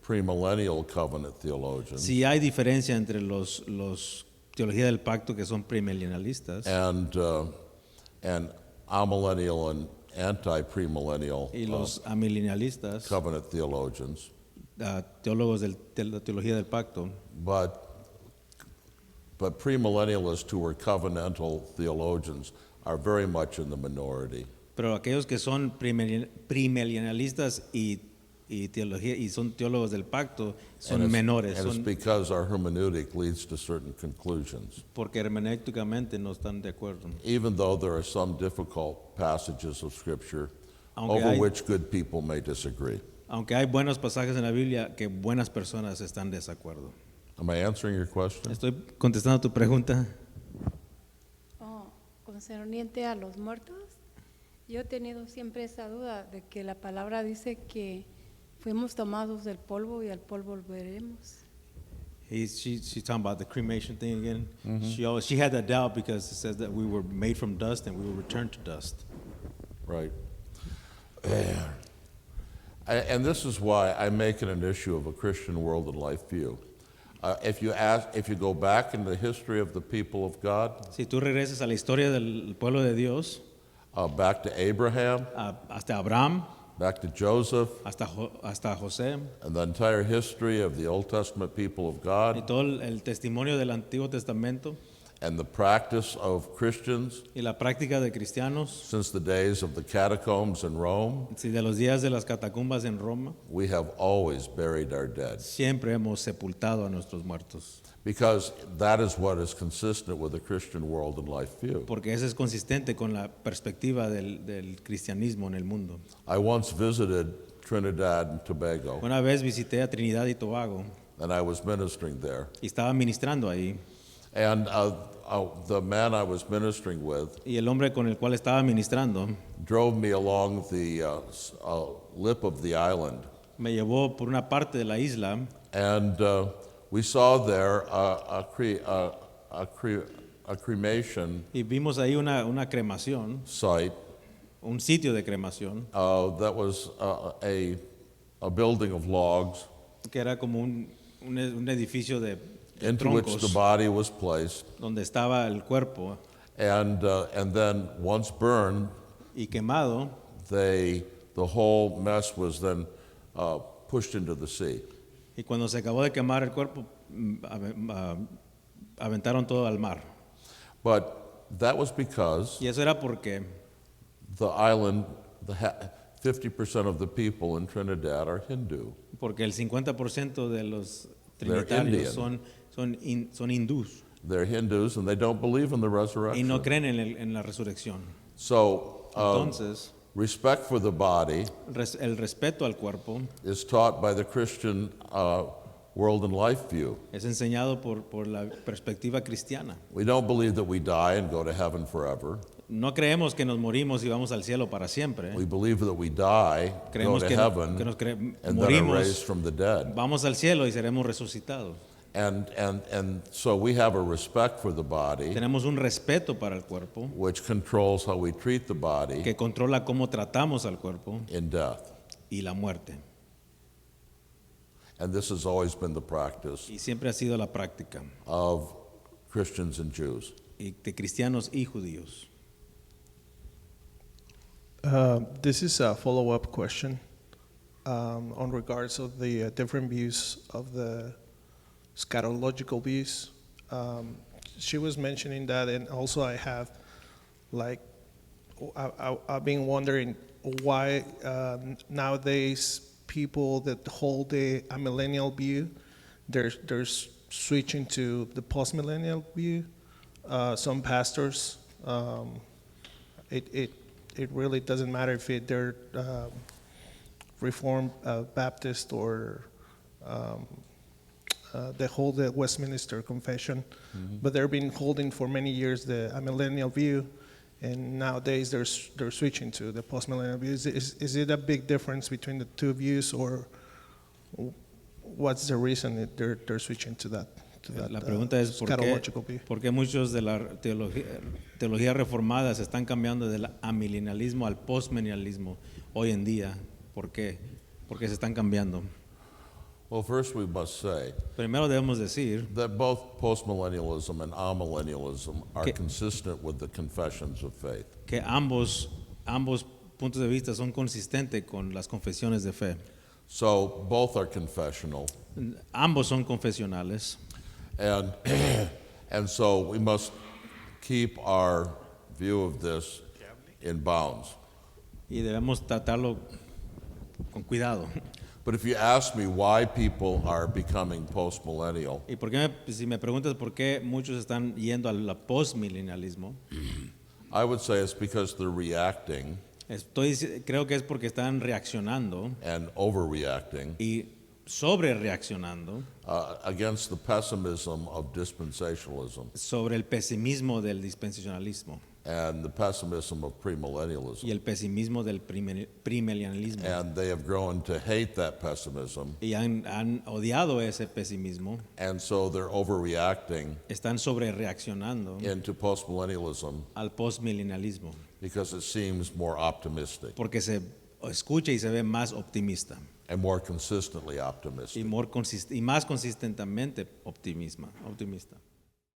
premillennial covenant theologians sí hay diferencia entre los teología del pacto que son premillenalistas and amillennial and anti-premillennial y los amillennialistas, covenant theologians. teólogos de la teología del pacto. But premillennialists who are covenantal theologians are very much in the minority. Pero aquellos que son premillennialistas y teología y son teólogos del pacto son menores, And it's son because our hermeneutic leads to certain conclusions. porque hermenéuticamente no están de acuerdo. Even though there are some difficult passages of Scripture Aunque over hay- which good people may disagree. Aunque hay buenos pasajes en la Biblia que buenas personas están de desacuerdo. Am I answering your question? Estoy contestando tu pregunta. Concerniente a los muertos, yo he tenido siempre esa duda de que la palabra dice que fuimos tomados del polvo y al polvo volveremos. She's talking about the cremation thing again. She had that doubt because it says that we were made from dust and we will return to dust. Right. And this is why I make it an issue of a Christian world and life view. If you go back in the history of the people of God, Si tú regresas a la historia del pueblo de Dios, back to Abraham, hasta Abraham, back to Joseph, hasta José, and the entire history of the Old Testament people of y God, todo el testimonio del Antiguo Testamento and the practice of Christians y la práctica de cristianos, since the days of the catacombs in Rome, si de los días de las catacumbas en Roma, we have always buried our dead. siempre hemos sepultado a nuestros muertos, Because that is what is consistent with the Christian world and life view. porque eso es consistente con la perspectiva del cristianismo en el mundo. I once visited Trinidad and Tobago, Una vez visité a Trinidad y Tobago and I was ministering there. y estaba ministrando ahí, And the man I was ministering with y el hombre con el cual estaba ministrando drove me along the lip of the island. me llevó por una parte de la isla And we saw there a cremation y vimos ahí una cremación, site un sitio de cremación, that was a building of logs que era como un edificio de into which the troncos body was placed. donde estaba el cuerpo And then once burned, y quemado, the whole mess was then pushed into the sea. y cuando se acabó de quemar el cuerpo aventaron todo al mar. But that was because Y eso era porque the island, 50% of the people in Trinidad are Hindu. el 50% de los They're trinitarios Indian. son hindús They're Hindus and they don't believe in the y resurrection. no creen en la resurrección. So Entonces, respect for the body el respeto al cuerpo is taught by the Christian world and life view. es enseñado por la perspectiva cristiana. We don't believe that we die and go to heaven forever. No creemos que nos morimos y vamos al cielo para siempre. We believe that we die, go Creemos to que heaven, nos and then are morimos, raised from the dead. vamos al cielo y seremos resucitados. And so we have a respect for the body, Tenemos un respeto para el cuerpo which controls how we treat the body que controla cómo tratamos al cuerpo in death. y la muerte. And this has always been the practice Y siempre ha sido la práctica of Christians and Jews. y de cristianos y judíos. This is a follow-up question on regards of the different views of the scatological views. She was mentioning that, and also I have, like, I've been wondering why nowadays people that hold a millennial view, they're switching to the post-millennial view. some pastors. It really doesn't matter if they're Reformed Baptist or they hold the Westminster Confession, but they've been holding for many years the amillennial view, and nowadays they're switching to the postmillennial view. Is it a big difference between the two views, or what's the reason that they're switching to that? La pregunta es Scatological view. por qué muchos de la teología reformada se están cambiando del amilenialismo al postmilenialismo hoy en día. ¿Por qué? Porque se están cambiando. Well, first we must say Primero debemos decir that both postmillennialism and amillennialism are Que- consistent with the confessions of faith. que ambos puntos de vista son consistentes con las confesiones de fe. So both are confessional, Ambos son confesionales. and and so we must keep our view of this in bounds. Y debemos tratarlo con cuidado. But if you ask me why people are becoming postmillennial, Y por qué si me preguntas por qué muchos están yendo al postmilenialismo, I would say it's because they're reacting creo que es porque están reaccionando and overreacting y sobre reaccionando against the pessimism of dispensationalism sobre el pesimismo del dispensacionalismo and the pessimism of premillennialism. y el pesimismo del premilenialismo. And they have grown to hate that pessimism, Y han odiado ese pesimismo, and so they're overreacting están sobre reaccionando into postmillennialism al postmilenialismo because it seems more optimistic porque se escucha y se ve más optimista and more consistently optimistic. y más consistentemente optimista.